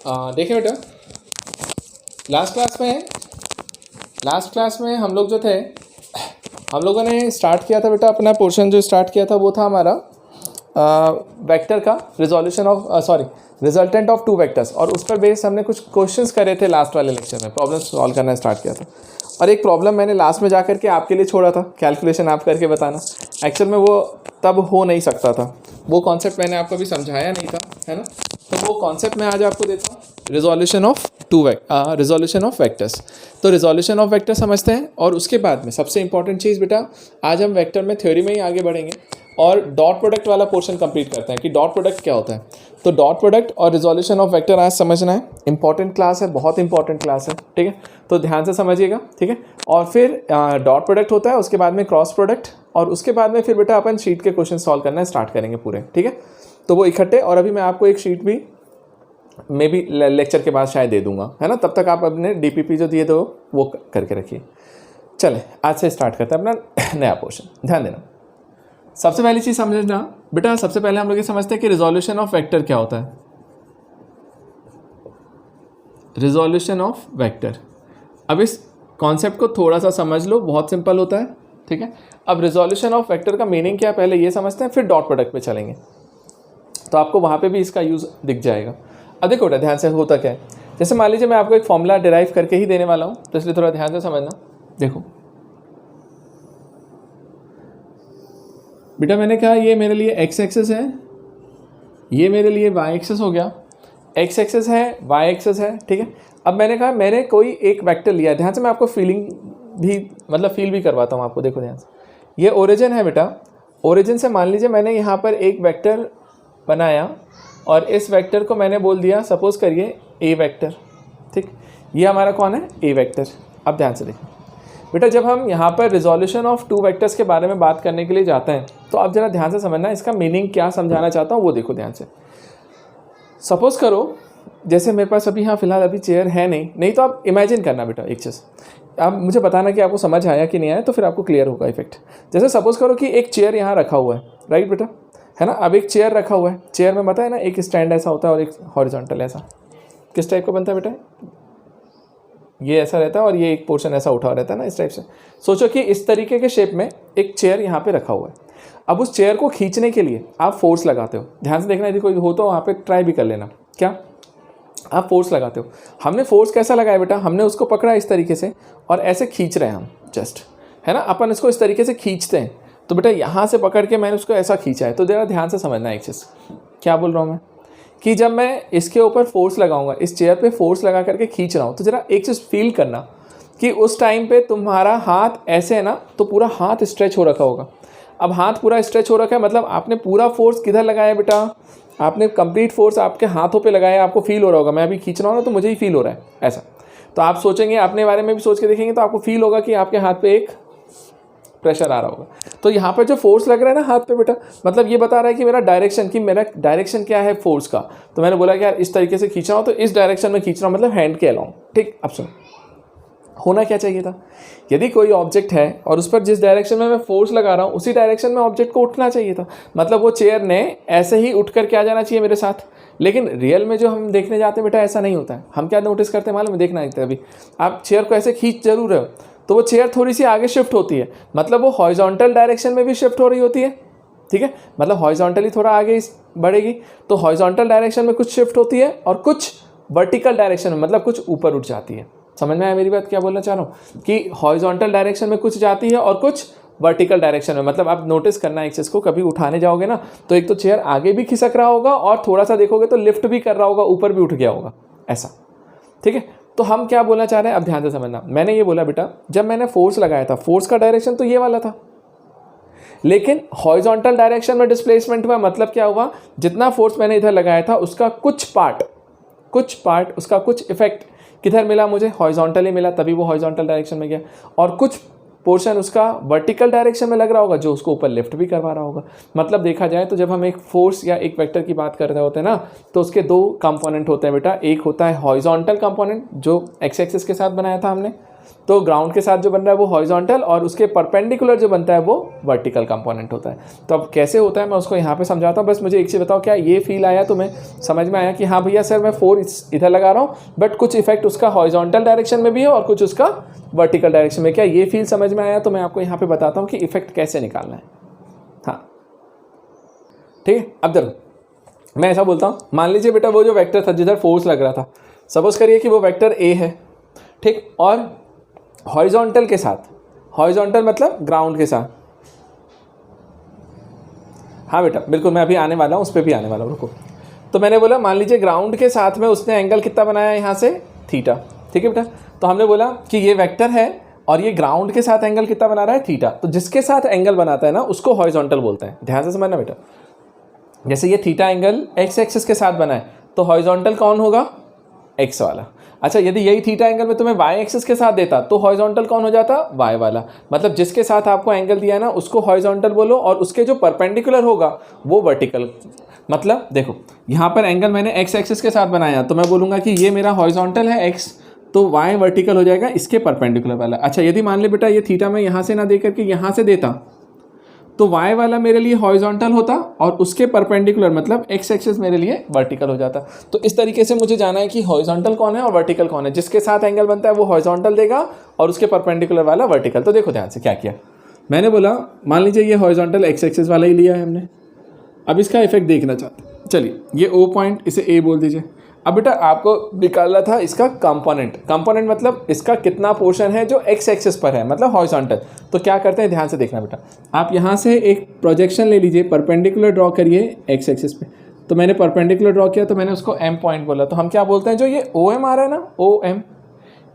देखिए बेटा, last class में हम लोग जो थे, हम लोगों ने स्टार्ट किया था बेटा, अपना पोर्शन जो स्टार्ट किया था वो था हमारा वेक्टर का रिजल्टेंट ऑफ टू वेक्टर्स, और उस पर बेस हमने कुछ क्वेश्चंस करे थे लास्ट वाले लेक्चर में, प्रॉब्लम सॉल्व करना स्टार्ट किया था। और एक प्रॉब्लम मैंने लास्ट में जा करके आपके लिए छोड़ा था, कैलकुलेशन आप करके बताना। एक्चुअल में वो तब हो नहीं सकता था, वो कॉन्सेप्ट मैंने आपको भी समझाया नहीं था, है ना। तो वो कॉन्सेप्ट मैं आज आपको देता हूँ, रिजोल्यूशन ऑफ वेक्टर्स। तो रिजोल्यूशन ऑफ वेक्टर समझते हैं, और उसके बाद में सबसे इंपॉर्टेंट चीज़ बेटा, आज हम वेक्टर में थ्योरी में ही आगे बढ़ेंगे और डॉट प्रोडक्ट वाला पोर्शन कंप्लीट करते हैं कि डॉट प्रोडक्ट क्या होता है। तो डॉट प्रोडक्ट और रिजोल्यूशन ऑफ वेक्टर आज समझना है, इंपॉर्टेंट क्लास है, बहुत इंपॉर्टेंट क्लास है, ठीक है। तो ध्यान से समझिएगा, ठीक है। और फिर डॉट प्रोडक्ट होता है, उसके बाद में क्रॉस प्रोडक्ट, और उसके बाद में फिर बेटा अपन शीट के क्वेश्चन सॉल्व करना स्टार्ट करेंगे पूरे, ठीक है। तो वो इकट्ठे, और अभी मैं आपको एक शीट भी मे बी लेक्चर के बाद शायद दे दूंगा, है ना। तब तक आप अपने DPP जो दिए दो वो करके रखिए। चले आज से स्टार्ट करते हैं अपना नया पोर्शन, ध्यान देना। सबसे पहली चीज़ समझना बेटा, सबसे पहले हम लोग ये समझते हैं कि रिजोल्यूशन ऑफ वेक्टर क्या होता है। रिजोल्यूशन ऑफ वेक्टर, अब इस कॉन्सेप्ट को थोड़ा सा समझ लो, बहुत सिंपल होता है, ठीक है। अब रिजोल्यूशन ऑफ वेक्टर का मीनिंग क्या है पहले ये समझते हैं, फिर डॉट प्रोडक्ट पे चलेंगे, तो आपको वहाँ पे भी इसका यूज़ दिख जाएगा। अब देखो बेटा, ध्यान से होता क्या है, जैसे मान लीजिए मैं आपको एक फॉर्मूला डिराइव करके ही देने वाला हूँ, तो इसलिए थोड़ा ध्यान से समझना। देखो बेटा, मैंने कहा ये मेरे लिए एक्स एक्सेस है, ये मेरे लिए वाई एक्सेस हो गया, एक्स एक्सेस है, वाई एक्सेस है, ठीक है। अब मैंने कहा मैंने कोई एक वेक्टर लिया, ध्यान से मैं आपको फीलिंग भी मतलब फील भी करवाता हूँ आपको। देखो ध्यान से, ये ओरिजिन है बेटा, ओरिजिन से मान लीजिए मैंने यहाँ पर एक वेक्टर बनाया, और इस वेक्टर को मैंने बोल दिया सपोज करिए ए वेक्टर, ठीक। ये हमारा कौन है, ए वेक्टर। अब ध्यान से देखो बेटा, जब हम यहाँ पर रिजोल्यूशन ऑफ टू वेक्टर्स के बारे में बात करने के लिए जाते हैं, तो अब जरा ध्यान से समझना, इसका मीनिंग क्या समझाना चाहता हूँ वो देखो ध्यान से। सपोज करो जैसे मेरे पास अभी यहाँ फिलहाल अभी चेयर है नहीं तो आप इमेजिन करना बेटा एक चीज़, आप मुझे बताना कि आपको समझ आया कि नहीं आया, तो फिर आपको क्लियर होगा इफेक्ट। जैसे सपोज करो कि एक चेयर यहाँ रखा हुआ है, राइट बेटा, है ना। अब एक चेयर रखा हुआ है, चेयर में पता है ना, एक स्टैंड ऐसा होता है और एक हॉरिजॉन्टल ऐसा, किस टाइप का बनता है बेटा, ये ऐसा रहता है और ये एक पोर्शन ऐसा उठा रहता है ना, इस टाइप से। सोचो कि इस तरीके के शेप में एक चेयर यहाँ पे रखा हुआ है। अब उस चेयर को खींचने के लिए आप फोर्स लगाते हो, ध्यान से देखना, यदि कोई हो तो वहाँ पे ट्राई भी कर लेना। क्या आप फोर्स लगाते हो, हमने फोर्स कैसा लगाया बेटा, हमने उसको पकड़ा इस तरीके से और ऐसे खींच रहे हैं हम, जस्ट, है ना। अपन इसको इस तरीके से खींचते हैं, तो बेटा यहाँ से पकड़ के मैंने उसको ऐसा खींचा है। तो जरा ध्यान से समझना एक चीज़, क्या बोल रहा हूँ मैं, कि जब मैं इसके ऊपर फोर्स लगाऊंगा, इस चेयर पे फोर्स लगा करके खींच रहा हूँ, तो जरा एक चीज़ फील करना कि उस टाइम पे तुम्हारा हाथ ऐसे है ना, तो पूरा हाथ स्ट्रेच हो रखा होगा। अब हाथ पूरा स्ट्रेच हो रखा है, मतलब आपने पूरा फोर्स किधर लगाया बेटा, आपने कंप्लीट फोर्स आपके हाथों पे लगाया। आपको फील हो रहा होगा, मैं अभी खींच रहा हूँ ना तो मुझे ही फील हो रहा है ऐसा। तो आप सोचेंगे, अपने बारे में भी सोच के देखेंगे तो आपको फील होगा कि आपके हाथ पे एक प्रेशर आ रहा होगा। तो यहाँ पे जो फोर्स लग रहा है ना हाथ पे बेटा, मतलब ये बता रहा है कि मेरा डायरेक्शन क्या है फोर्स का। तो मैंने बोला कि यार इस तरीके से खींच रहा हूँ, तो इस डायरेक्शन में खींच रहा हूँ, मतलब हैंड के अलाउंग, ठीक। अब सुनो, होना क्या चाहिए था, यदि कोई ऑब्जेक्ट है और उस पर जिस डायरेक्शन में मैं फोर्स लगा रहा हूँ उसी डायरेक्शन में ऑब्जेक्ट को उठना चाहिए था, मतलब वो चेयर ने ऐसे ही उठ कर के आ जाना चाहिए मेरे साथ। लेकिन रियल में जो हम देखने जाते हैं बेटा, ऐसा नहीं होता है। हम क्या नोटिस करते हैं मालूम है, देखना है अभी, आप चेयर को ऐसे खींच जरूर रहे हो, तो वो चेयर थोड़ी सी आगे शिफ्ट होती है, मतलब वो हॉरिजॉन्टल डायरेक्शन में भी शिफ्ट हो रही होती है, ठीक है। मतलब हॉरिजॉन्टली थोड़ा आगे बढ़ेगी, तो हॉरिजॉन्टल डायरेक्शन में कुछ शिफ्ट होती है, और कुछ वर्टिकल डायरेक्शन में, मतलब कुछ ऊपर उठ जाती है। समझ में आया मेरी बात, क्या बोलना चाह रहा हूँ, कि हॉरिजॉन्टल डायरेक्शन में कुछ जाती है और कुछ वर्टिकल डायरेक्शन में। मतलब आप नोटिस करना एक चीज़ को, कभी उठाने जाओगे ना तो एक तो चेयर आगे भी खिसक रहा होगा, और थोड़ा सा देखोगे तो लिफ्ट भी कर रहा होगा, ऊपर भी उठ गया होगा, ऐसा, ठीक है। तो हम क्या बोलना चाह रहे हैं, अब ध्यान से समझना। मैंने ये बोला बेटा, जब मैंने फोर्स लगाया था, फोर्स का डायरेक्शन तो ये वाला था, लेकिन हॉरिजॉन्टल डायरेक्शन में डिस्प्लेसमेंट हुआ, मतलब क्या हुआ, जितना फोर्स मैंने इधर लगाया था उसका कुछ पार्ट उसका कुछ इफेक्ट किधर मिला, मुझे हॉरिजॉन्टली मिला, तभी वो हॉरिजॉन्टल डायरेक्शन में गया, और कुछ पोर्शन उसका वर्टिकल डायरेक्शन में लग रहा होगा, जो उसको ऊपर लिफ्ट भी करवा रहा होगा। मतलब देखा जाए तो जब हम एक फोर्स या एक वेक्टर की बात कर रहे होते हैं ना, तो उसके दो कंपोनेंट होते हैं बेटा। एक होता है हॉरिजॉन्टल कंपोनेंट, जो एक्स एक्सिस के साथ बनाया था हमने, तो ग्राउंड के साथ जो बन रहा है वो हॉरिजॉन्टल और उसके परपेंडिकुलर जो बनता है वो वर्टिकल कंपोनेंट होता है। तो अब कैसे होता है मैं उसको यहाँ पे समझाता हूँ। बस मुझे एक चीज़ बताओ, क्या ये फील आया तुम्हें, समझ में आया कि हाँ भैया सर मैं 4 इधर लगा रहा हूँ बट कुछ इफेक्ट उसका हॉरिजॉन्टल डायरेक्शन में भी है और कुछ उसका वर्टिकल डायरेक्शन में, क्या ये फील समझ में आया? तो मैं आपको यहाँ पे बताता हूँ कि इफेक्ट कैसे निकालना है। हाँ ठीक है, अब देखो मैं ऐसा बोलता हूँ, मान लीजिए बेटा वो जो वेक्टर था जिधर फोर्स लग रहा था, सपोज करिए कि वो वेक्टर ए है, ठीक, और हॉरिजॉन्टल के साथ, हॉरिजॉन्टल मतलब ग्राउंड के साथ, हाँ बेटा बिल्कुल मैं अभी आने वाला हूँ, उस पर भी आने वाला हूँ, रुको। तो मैंने बोला मान लीजिए ग्राउंड के साथ में उसने एंगल कितना बनाया यहाँ से, थीटा, ठीक है बेटा। तो हमने बोला कि ये वेक्टर है और ये ग्राउंड के साथ एंगल कितना बना रहा है, थीटा। तो जिसके साथ एंगल बनाता है ना उसको हॉरिजॉन्टल बोलते हैं, ध्यान से समझना बेटा। जैसे ये थीटा एंगल एक्स एक्सिस के साथ बना है तो हॉरिजॉन्टल कौन होगा, एक्स वाला। अच्छा यदि यही थीटा एंगल में तुम्हें वाई एक्सिस के साथ देता तो हॉरिजॉन्टल कौन हो जाता, वाई वाला। मतलब जिसके साथ आपको एंगल दिया ना उसको हॉरिजॉन्टल बोलो और उसके जो परपेंडिकुलर होगा वो वर्टिकल। मतलब देखो यहाँ पर एंगल मैंने एक्स एक्सिस के साथ बनाया तो मैं बोलूँगा कि ये मेरा हॉरिजॉन्टल है एक्स, तो वाई वर्टिकल हो जाएगा इसके परपेंडिकुलर वाला। अच्छा यदि मान ले बेटा ये थीटा मैं यहाँ से ना दे करके यहाँ से देता तो y वाला मेरे लिए हॉरिजॉन्टल होता और उसके परपेंडिकुलर मतलब x एक्सिस मेरे लिए वर्टिकल हो जाता। तो इस तरीके से मुझे जाना है कि हॉरिजॉन्टल कौन है और वर्टिकल कौन है। जिसके साथ एंगल बनता है वो हॉरिजॉन्टल देगा और उसके परपेंडिकुलर वाला वर्टिकल। तो देखो ध्यान से क्या किया मैंने, बोला मान लीजिए ये हॉरिजॉन्टल x एक्सिस वाला ही लिया है हमने, अब इसका इफेक्ट देखना चाहते हैं। चलिए ये O पॉइंट, इसे A बोल दीजिए। अब बेटा आपको निकालना था इसका कंपोनेंट, कंपोनेंट मतलब इसका कितना पोर्शन है जो एक्स एक्सिस पर है मतलब हॉरिजॉन्टल। तो क्या करते हैं, ध्यान से देखना बेटा, आप यहाँ से एक प्रोजेक्शन ले लीजिए, परपेंडिकुलर ड्रॉ करिए एक्स एक्सिस पे। तो मैंने परपेंडिकुलर ड्रॉ किया तो मैंने उसको M पॉइंट बोला। तो हम क्या बोलते हैं, जो ये OM आ रहा है ना, OM,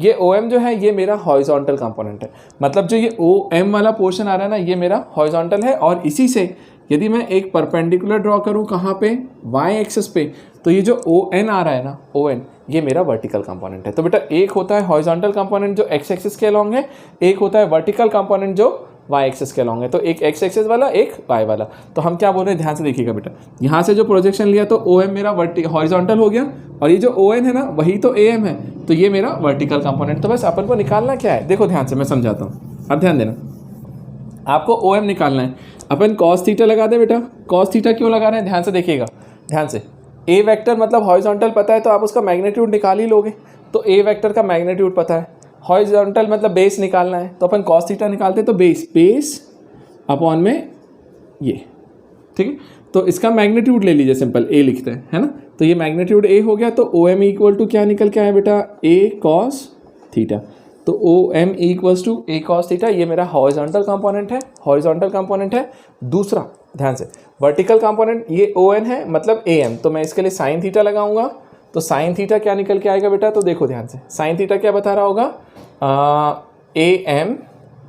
ये OM जो है ये मेरा हॉरिजॉन्टल कंपोनेंट है। मतलब जो ये OM वाला पोर्शन आ रहा है ना ये मेरा हॉरिजॉन्टल है। और इसी से यदि मैं एक परपेंडिकुलर ड्रॉ करूं कहाँ पे, y एक्सिस पे, तो ये जो ON आ रहा है ना, ON, ये मेरा वर्टिकल कंपोनेंट है। तो बेटा एक होता है हॉरिजॉन्टल कंपोनेंट जो x एक्सिस के अलॉन्ग है, एक होता है वर्टिकल कंपोनेंट जो y एक्सिस के अलॉन्ग है। तो एक x एक्सिस वाला एक y वाला। तो हम क्या बोल रहे हैं, ध्यान से देखिएगा बेटा, यहाँ से जो प्रोजेक्शन लिया तो OM मेरा हॉरिजॉन्टल हो गया और ये जो ON है ना वही तो AM है, तो ये मेरा वर्टिकल कंपोनेंट। तो बस अपन को निकालना क्या है, देखो ध्यान से मैं समझाता हूँ, अब ध्यान देना। आपको OM निकालना है, अपन cos थीटा लगा दे बेटा। cos थीटा क्यों लगा रहे हैं, ध्यान से देखिएगा, ध्यान से। A वेक्टर मतलब हॉरिजॉन्टल पता है तो आप उसका मैग्नीट्यूड निकाल ही लोगे। तो A वेक्टर का मैग्नीट्यूड पता है, हॉरिजॉन्टल मतलब बेस निकालना है तो अपन cos थीटा निकालते तो बेस अपॉन में ये, ठीक है। तो इसका मैग्नीट्यूड ले लीजिए, सिंपल A लिखते हैं, है ना। तो ये मैग्नीट्यूड A हो गया। तो OM इक्वल टू क्या निकल के आया बेटा, A cos थीटा। तो OM equals to A cos theta, ये मेरा हॉरिजॉन्टल कंपोनेंट है, हॉरिजॉन्टल कंपोनेंट है। दूसरा ध्यान से वर्टिकल कंपोनेंट ये ON है मतलब AM, तो मैं इसके लिए साइन थीटा लगाऊंगा। तो साइन थीटा क्या निकल के आएगा बेटा, तो देखो ध्यान से, साइन थीटा क्या बता रहा होगा, AM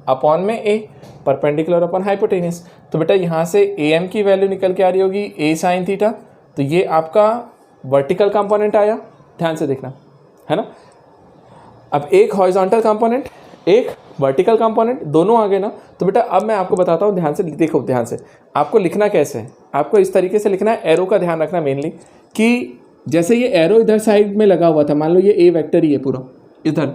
अपॉन में A, परपेंडिकुलर अपॉन हाइपोटेनियस। तो बेटा यहाँ से AM की वैल्यू निकल के आ रही होगी A साइन थीटा, तो ये आपका वर्टिकल कंपोनेंट आया, ध्यान से देखना, है ना। अब एक हॉरिजॉन्टल कंपोनेंट एक वर्टिकल कंपोनेंट दोनों आ गए ना। तो बेटा अब मैं आपको बताता हूँ, ध्यान से देखो, ध्यान से आपको लिखना कैसे है, आपको इस तरीके से लिखना है। एरो का ध्यान रखना मेनली, कि जैसे ये एरो इधर साइड में लगा हुआ था, मान लो ये A वेक्टर ही है पूरा इधर,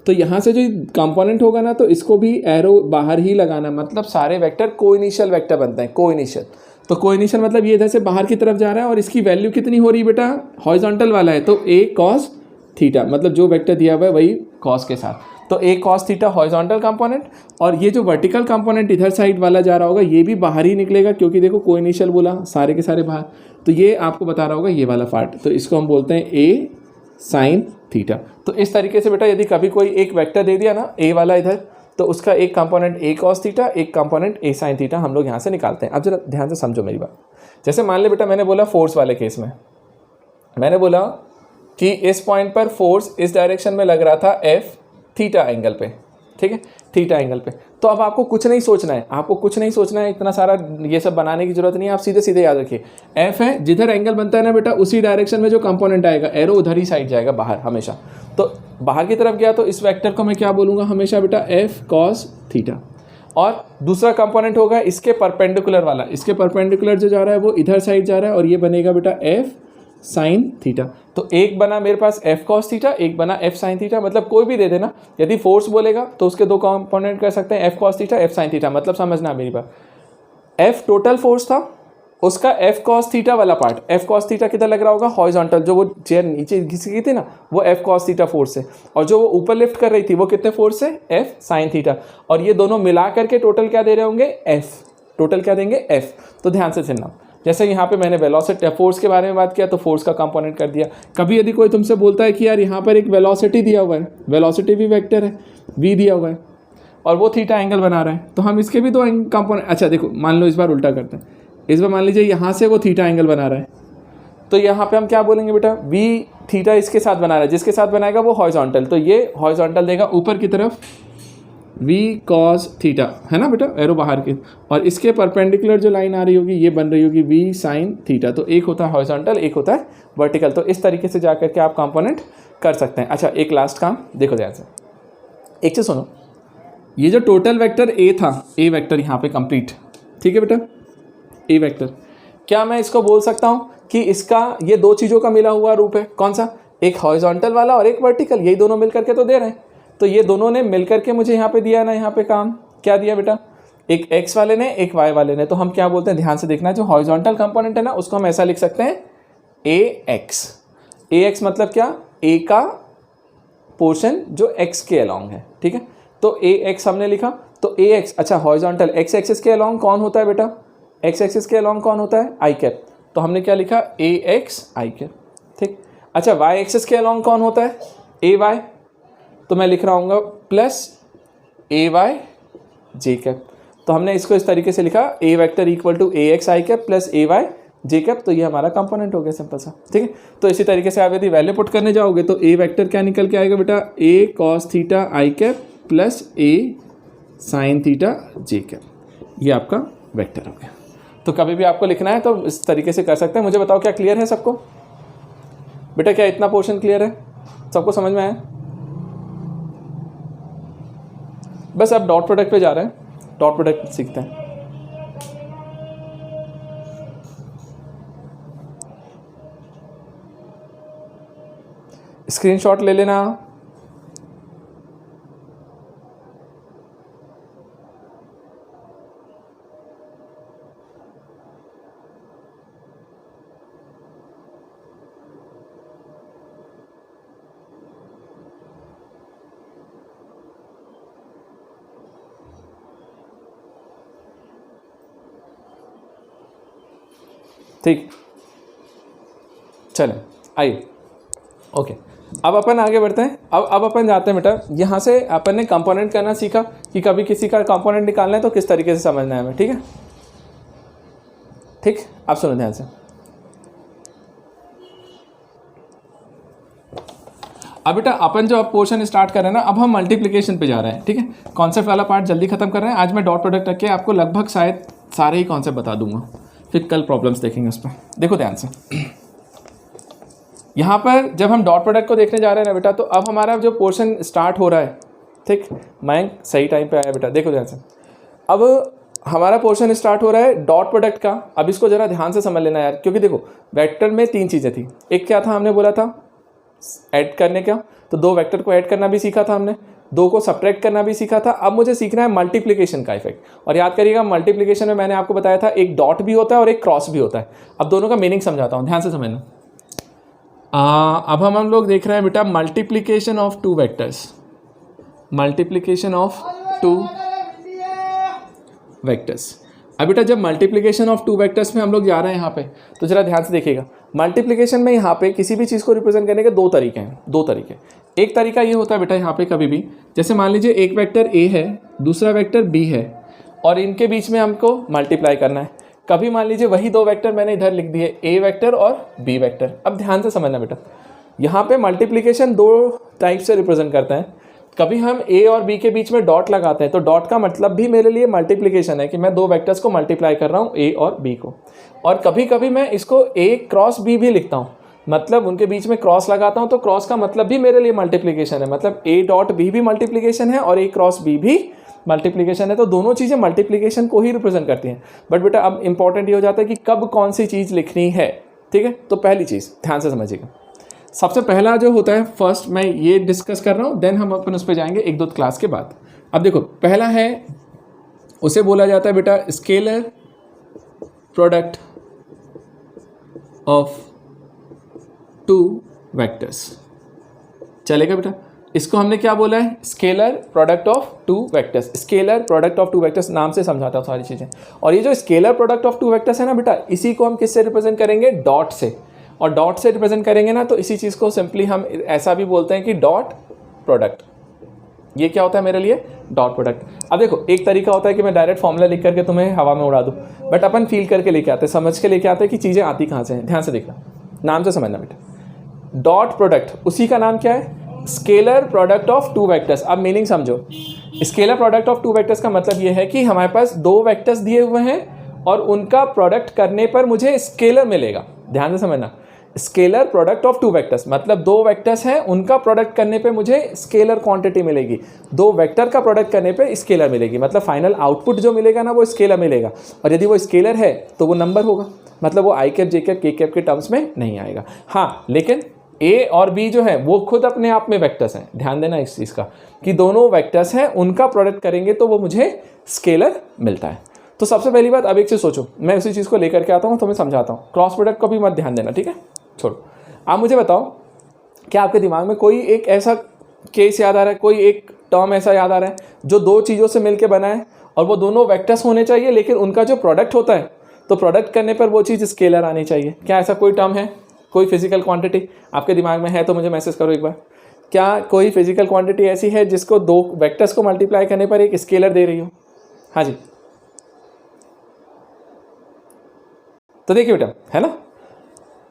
तो यहाँ से जो कंपोनेंट होगा ना तो इसको भी एरो बाहर ही लगाना। मतलब सारे वेक्टर कोइनिशियल वेक्टर बनते हैं, कोइनिशियल। तो कोइनिशियल मतलब ये इधर से बाहर की तरफ जा रहा है और इसकी वैल्यू कितनी हो रही है बेटा, हॉरिजॉन्टल वाला है तो A cos थीटा, मतलब जो वेक्टर दिया हुआ है वही cos के साथ। तो A cos theta horizontal component, और ये जो वर्टिकल कंपोनेंट इधर साइड वाला जा रहा होगा ये भी बाहर ही निकलेगा, क्योंकि देखो कोइनिशियल बोला, सारे के सारे बाहर। तो ये आपको बता रहा होगा ये वाला पार्ट, तो इसको हम बोलते हैं A साइन थीटा। तो इस तरीके से बेटा यदि कभी कोई एक वेक्टर दे दिया ना A वाला इधर, तो उसका एक कंपोनेंट A cos थीटा, एक कंपोनेंट A साइन थीटा हम लोग यहाँ से निकालते हैं। अब जरा ध्यान से समझो मेरी बात। जैसे मान ले बेटा मैंने बोला फोर्स वाले केस में, मैंने बोला कि इस पॉइंट पर फोर्स इस डायरेक्शन में लग रहा था F थीटा एंगल पे, ठीक है, थीटा एंगल पे। तो अब आपको कुछ नहीं सोचना है, आपको कुछ नहीं सोचना है, इतना सारा ये सब बनाने की जरूरत नहीं है। आप सीधे सीधे याद रखिए, F है, जिधर एंगल बनता है ना बेटा उसी डायरेक्शन में जो कंपोनेंट आएगा, एरो उधर ही साइड जाएगा बाहर हमेशा। तो बाहर की तरफ गया तो इस वेक्टर को मैं क्या बोलूँगा हमेशा बेटा, F cos थीटा। और दूसरा कंपोनेंट होगा इसके परपेंडिकुलर वाला, इसके परपेंडिकुलर जो जा रहा है वो इधर साइड जा रहा है और ये बनेगा बेटा F साइन थीटा। तो एक बना मेरे पास एफ कॉस थीटा, एक बना एफ साइन थीटा, मतलब कोई भी दे देना। यदि फोर्स बोलेगा तो उसके दो कंपोनेंट कर सकते हैं, F cos theta, F sine theta. मतलब समझना मेरी बात, एफ टोटल फोर्स था, उसका एफ कॉस थीटा वाला पार्ट, एफ कॉस थीटा किधर लग रहा होगा, हॉरिजॉन्टल, जो वो चेयर नीचे घिस गई थी ना, वो एफ कॉस थीटा फोर्स है। और जो वो ऊपर लिफ्ट कर रही थी वो कितने फोर्स से, एफ साइन थीटा। और ये दोनों मिला करके टोटल क्या दे रहे होंगे, एफ। टोटल क्या देंगे, एफ। तो ध्यान से सुनना, जैसे यहाँ पे मैंने वेलोसिटी फोर्स के बारे में बात किया तो फोर्स का कंपोनेंट कर दिया। कभी यदि कोई तुमसे बोलता है कि यार यहाँ पर एक वेलोसिटी दिया हुआ है, वेलोसिटी भी वेक्टर है, v दिया हुआ है और वो थीटा एंगल बना रहा है, तो हम इसके भी दो कंपोनेंट, अच्छा देखो मान लो इस बार उल्टा करते हैं, इस बार मान लीजिए यहाँ से वो थीटा एंगल बना रहा है, तो यहाँ पे हम क्या बोलेंगे बेटा, v थीटा इसके साथ बना रहा है, जिसके साथ बनाएगा वो हॉरिजॉन्टल, तो ये हॉरिजॉन्टल देगा ऊपर की तरफ v cos थीटा, है ना बेटा, एरो बाहर की, और इसके परपेंडिकुलर जो लाइन आ रही होगी ये बन रही होगी v sin थीटा। तो एक होता है हॉरिजॉन्टल, एक होता है वर्टिकल। तो इस तरीके से जाकर के आप कंपोनेंट कर सकते हैं। अच्छा एक लास्ट काम देखो ध्यान से, एक चीज़ सुनो, ये जो टोटल वेक्टर a था, a वेक्टर यहाँ पे कंप्लीट, ठीक है बेटा, a वेक्टर, क्या मैं इसको बोल सकता हूँ कि इसका ये दो चीज़ों का मिला हुआ रूप है, कौन सा, एक हॉरिजॉन्टल वाला और एक वर्टिकल, यही दोनों मिल करके तो दे रहे हैं। तो ये दोनों ने मिल करके मुझे यहाँ पे दिया ना, यहाँ पे काम क्या दिया बेटा, एक x वाले ने एक y वाले ने। तो हम क्या बोलते हैं, ध्यान से देखना, जो हॉरिजॉन्टल कंपोनेंट है ना उसको हम ऐसा लिख सकते हैं ax मतलब क्या, a का पोर्शन जो x के अलॉन्ग है, ठीक है। तो ax हमने लिखा, तो ax, अच्छा हॉरिजॉन्टल x एक्सिस के अलॉन्ग कौन होता है बेटा, x एक्सिस के अलॉन्ग कौन होता है, i कैप, तो हमने क्या लिखा, ax i कैप, ठीक। अच्छा y एक्सिस के अलॉन्ग कौन होता है, ay, तो मैं लिख रहा हूँ plus A Y J cap. तो हमने इसको इस तरीके से लिखा, A vector equal to A X I cap plus A Y J cap. तो ये हमारा कंपोनेंट हो गया सिंपल सा, ठीक है। तो इसी तरीके से आप यदि वैल्यू पुट करने जाओगे तो ए वेक्टर क्या निकल के आएगा बेटा, ए कॉस थीटा आई कैप प्लस ए साइन थीटा जे कैप, ये आपका वेक्टर हो गया। तो कभी भी आपको लिखना है तो इस तरीके से कर सकते हैं। मुझे बताओ क्या क्लियर है सबको बेटा, क्या इतना पोर्शन क्लियर है, सबको समझ में आया? बस अब डॉट प्रोडक्ट पे जा रहे हैं, डॉट प्रोडक्ट सीखते हैं। स्क्रीनशॉट ले लेना। ठीक, चलें आइए, ओके। अब अपन आगे बढ़ते हैं। अब अपन जाते हैं बेटा, यहाँ से अपन ने कंपोनेंट करना सीखा कि कभी किसी का कंपोनेंट निकालना है तो किस तरीके से समझना है हमें, ठीक है। ठीक, आप सुनो ध्यान से। अब बेटा अपन जो अब पोर्शन स्टार्ट कर रहे हैं ना, अब हम मल्टीप्लिकेशन पे जा रहे हैं, ठीक है। कॉन्सेप्ट वाला पार्ट जल्दी खत्म कर रहे हैं। आज मैं डॉट प्रोडक्ट रख के आपको लगभग शायद सारे ही कॉन्सेप्ट बता दूंगा, फिर कल प्रॉब्लम्स देखेंगे उस पर। देखो ध्यान से, यहाँ पर जब हम डॉट प्रोडक्ट को देखने जा रहे हैं ना बेटा, तो अब हमारा जो पोर्शन स्टार्ट हो रहा है, ठीक, मैं सही टाइम पे आया बेटा, देखो ध्यान से। अब हमारा पोर्शन स्टार्ट हो रहा है डॉट प्रोडक्ट का। अब इसको ज़रा ध्यान से समझ लेना यार, क्योंकि देखो वेक्टर में तीन चीज़ें थी। एक क्या था, हमने बोला था ऐड करने का, तो दो वेक्टर को ऐड करना भी सीखा था हमने, दो को सब्ट्रैक्ट करना भी सीखा था। अब मुझे सीखना है मल्टीप्लिकेशन का इफेक्ट। और याद करिएगा मल्टीप्लिकेशन में मैंने आपको बताया था एक डॉट भी होता है और एक क्रॉस भी होता है। अब दोनों का मीनिंग समझाता हूँ, ध्यान से समझना। अब हम लोग देख रहे हैं बेटा multiplication of two vectors, multiplication of two vectors. अब बेटा जब मल्टीप्लिकेशन ऑफ टू वेक्टर्स में हम लोग जा रहे हैं यहाँ पे, तो जरा ध्यान से देखिएगा। मल्टीप्लिकेशन में यहाँ पे किसी भी चीज़ को रिप्रेजेंट करने के दो तरीके हैं, दो तरीके। एक तरीका ये होता है बेटा यहाँ पे कभी भी, जैसे मान लीजिए एक वेक्टर ए है, दूसरा वेक्टर बी है, और इनके बीच में हमको मल्टीप्लाई करना है। कभी मान लीजिए वही दो वेक्टर मैंने इधर लिख दिए, ए वेक्टर और बी वेक्टर। अब ध्यान से समझना बेटा, यहाँ पे मल्टीप्लिकेशन दो टाइप से रिप्रेजेंट करते हैं। कभी हम ए और बी के बीच में डॉट लगाते हैं, तो डॉट का मतलब भी मेरे लिए मल्टीप्लिकेशन है कि मैं दो वेक्टर्स को मल्टीप्लाई कर रहा हूँ, ए और बी को। और कभी कभी मैं इसको ए क्रॉस बी भी लिखता हूँ, मतलब उनके बीच में क्रॉस लगाता हूँ, तो क्रॉस का मतलब भी मेरे लिए मल्टीप्लिकेशन है। मतलब ए डॉट बी भी मल्टीप्लिकेशन है और ए क्रॉस बी भी मल्टीप्लिकेशन है। तो दोनों चीज़ें मल्टीप्लिकेशन को ही रिप्रेजेंट करती हैं। बट बेटा अब इंपॉर्टेंट ये हो जाता है कि कब कौन सी चीज़ लिखनी है। ठीक है। तो पहली चीज़ ध्यान से समझिएगा, सबसे पहला जो होता है, फर्स्ट मैं ये डिस्कस कर रहा हूँ, देन हम अपन उस पर जाएंगे एक दो क्लास के बाद। अब देखो पहला है, उसे बोला जाता है बेटा scalar product of two vectors. चलेगा बेटा, इसको हमने क्या बोला है, scalar product of two vectors. Scalar product of two vectors नाम से समझाता हूँ सारी चीज़ें। और ये जो scalar product of two vectors है ना बेटा, इसी को हम किससे रिप्रेजेंट करेंगे, डॉट से। और डॉट से रिप्रेजेंट करेंगे ना, तो इसी चीज़ को सिंपली हम ऐसा भी बोलते हैं कि डॉट प्रोडक्ट। ये क्या होता है मेरे लिए, डॉट प्रोडक्ट। अब देखो एक तरीका होता है कि मैं डायरेक्ट फॉर्मूला लिख करके तुम्हें हवा में उड़ा दूँ, बट अपन फील करके लेके आते हैं, समझ के लेके आते हैं कि चीज़ें आती कहाँ से हैं। ध्यान से देखना, नाम से समझना बेटा। डॉट प्रोडक्ट उसी का नाम क्या है, scalar product of two vectors. अब मीनिंग समझो, scalar product of two vectors का मतलब ये है कि हमारे पास दो वेक्टर्स दिए हुए हैं और उनका प्रोडक्ट करने पर मुझे स्केलर मिलेगा। ध्यान से समझना, scalar product of two vectors मतलब दो वेक्टर्स हैं, उनका प्रोडक्ट करने पे मुझे स्केलर क्वांटिटी मिलेगी। दो वेक्टर का प्रोडक्ट करने पे स्केलर मिलेगी, मतलब फाइनल आउटपुट जो मिलेगा ना वो स्केलर मिलेगा। और यदि वो स्केलर है तो वो नंबर होगा, मतलब वो आई कैप जे कैप के कैप के टर्म्स में नहीं आएगा। हाँ, लेकिन ए और बी जो है वो खुद अपने आप में वेक्टर्स हैं। ध्यान देना इस चीज़ का कि दोनों वेक्टर्स हैं, उनका प्रोडक्ट करेंगे तो वो मुझे स्केलर मिलता है। तो सबसे पहली बात, अब एक चीज़ सोचो, मैं उसी चीज़ को लेकर के आता हूँ, तुम्हें समझाता हूँ। क्रॉस प्रोडक्ट को भी मत ध्यान देना, ठीक है, छोड़ो। आप मुझे बताओ, क्या आपके दिमाग में कोई एक ऐसा केस याद आ रहा है, कोई एक टर्म ऐसा याद आ रहा है जो दो चीज़ों से मिलकर बना है और वो दोनों वेक्टर्स होने चाहिए, लेकिन उनका जो प्रोडक्ट होता है तो प्रोडक्ट करने पर वो चीज़ स्केलर आनी चाहिए? क्या ऐसा कोई टर्म है, कोई फिजिकल क्वांटिटी आपके दिमाग में है तो मुझे मैसेज करो एक बार। क्या कोई फिजिकल क्वांटिटी ऐसी है जिसको दो वेक्टर्स को मल्टीप्लाई करने पर एक स्केलर दे रही हो? हाँ जी, तो देखिए बेटा, है ना,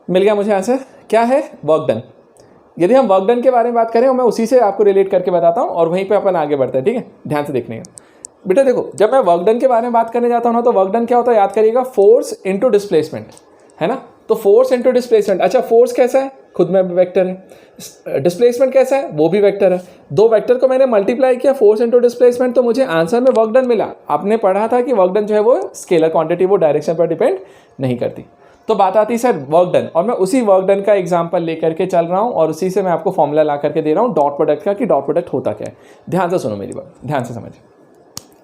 मिल गया मुझे आंसर। क्या है, वर्क डन। यदि हम वर्क डन के बारे में बात करें और मैं उसी से आपको रिलेट करके बताता हूँ और वहीं पे अपन आगे बढ़ते हैं, ठीक है। ध्यान से देखने का बेटा, देखो जब मैं वर्क डन के बारे में बात करने जाता हूँ ना, तो वर्क डन क्या होता है याद करिएगा, फोर्स इनटू डिस्प्लेसमेंट, है ना। तो फोर्स इनटू डिस्प्लेसमेंट, अच्छा फोर्स कैसा है, खुद में वेक्टर है। डिस्प्लेसमेंट कैसा है, वो भी वेक्टर है। दो वेक्टर को मैंने मल्टीप्लाई किया, फोर्स इनटू डिस्प्लेसमेंट, तो मुझे आंसर में वर्क डन मिला। आपने पढ़ा था कि वर्क डन जो है वो स्केलर क्वांटिटी, वो डायरेक्शन पर डिपेंड नहीं करती। तो बात आती है सर वर्क डन, और मैं उसी वर्क डन का एग्जांपल लेकर के चल रहा हूँ और उसी से मैं आपको फॉर्मूला ला करके दे रहा हूँ डॉट प्रोडक्ट का, कि डॉट प्रोडक्ट होता क्या है। ध्यान से सुनो मेरी बात, ध्यान से समझ।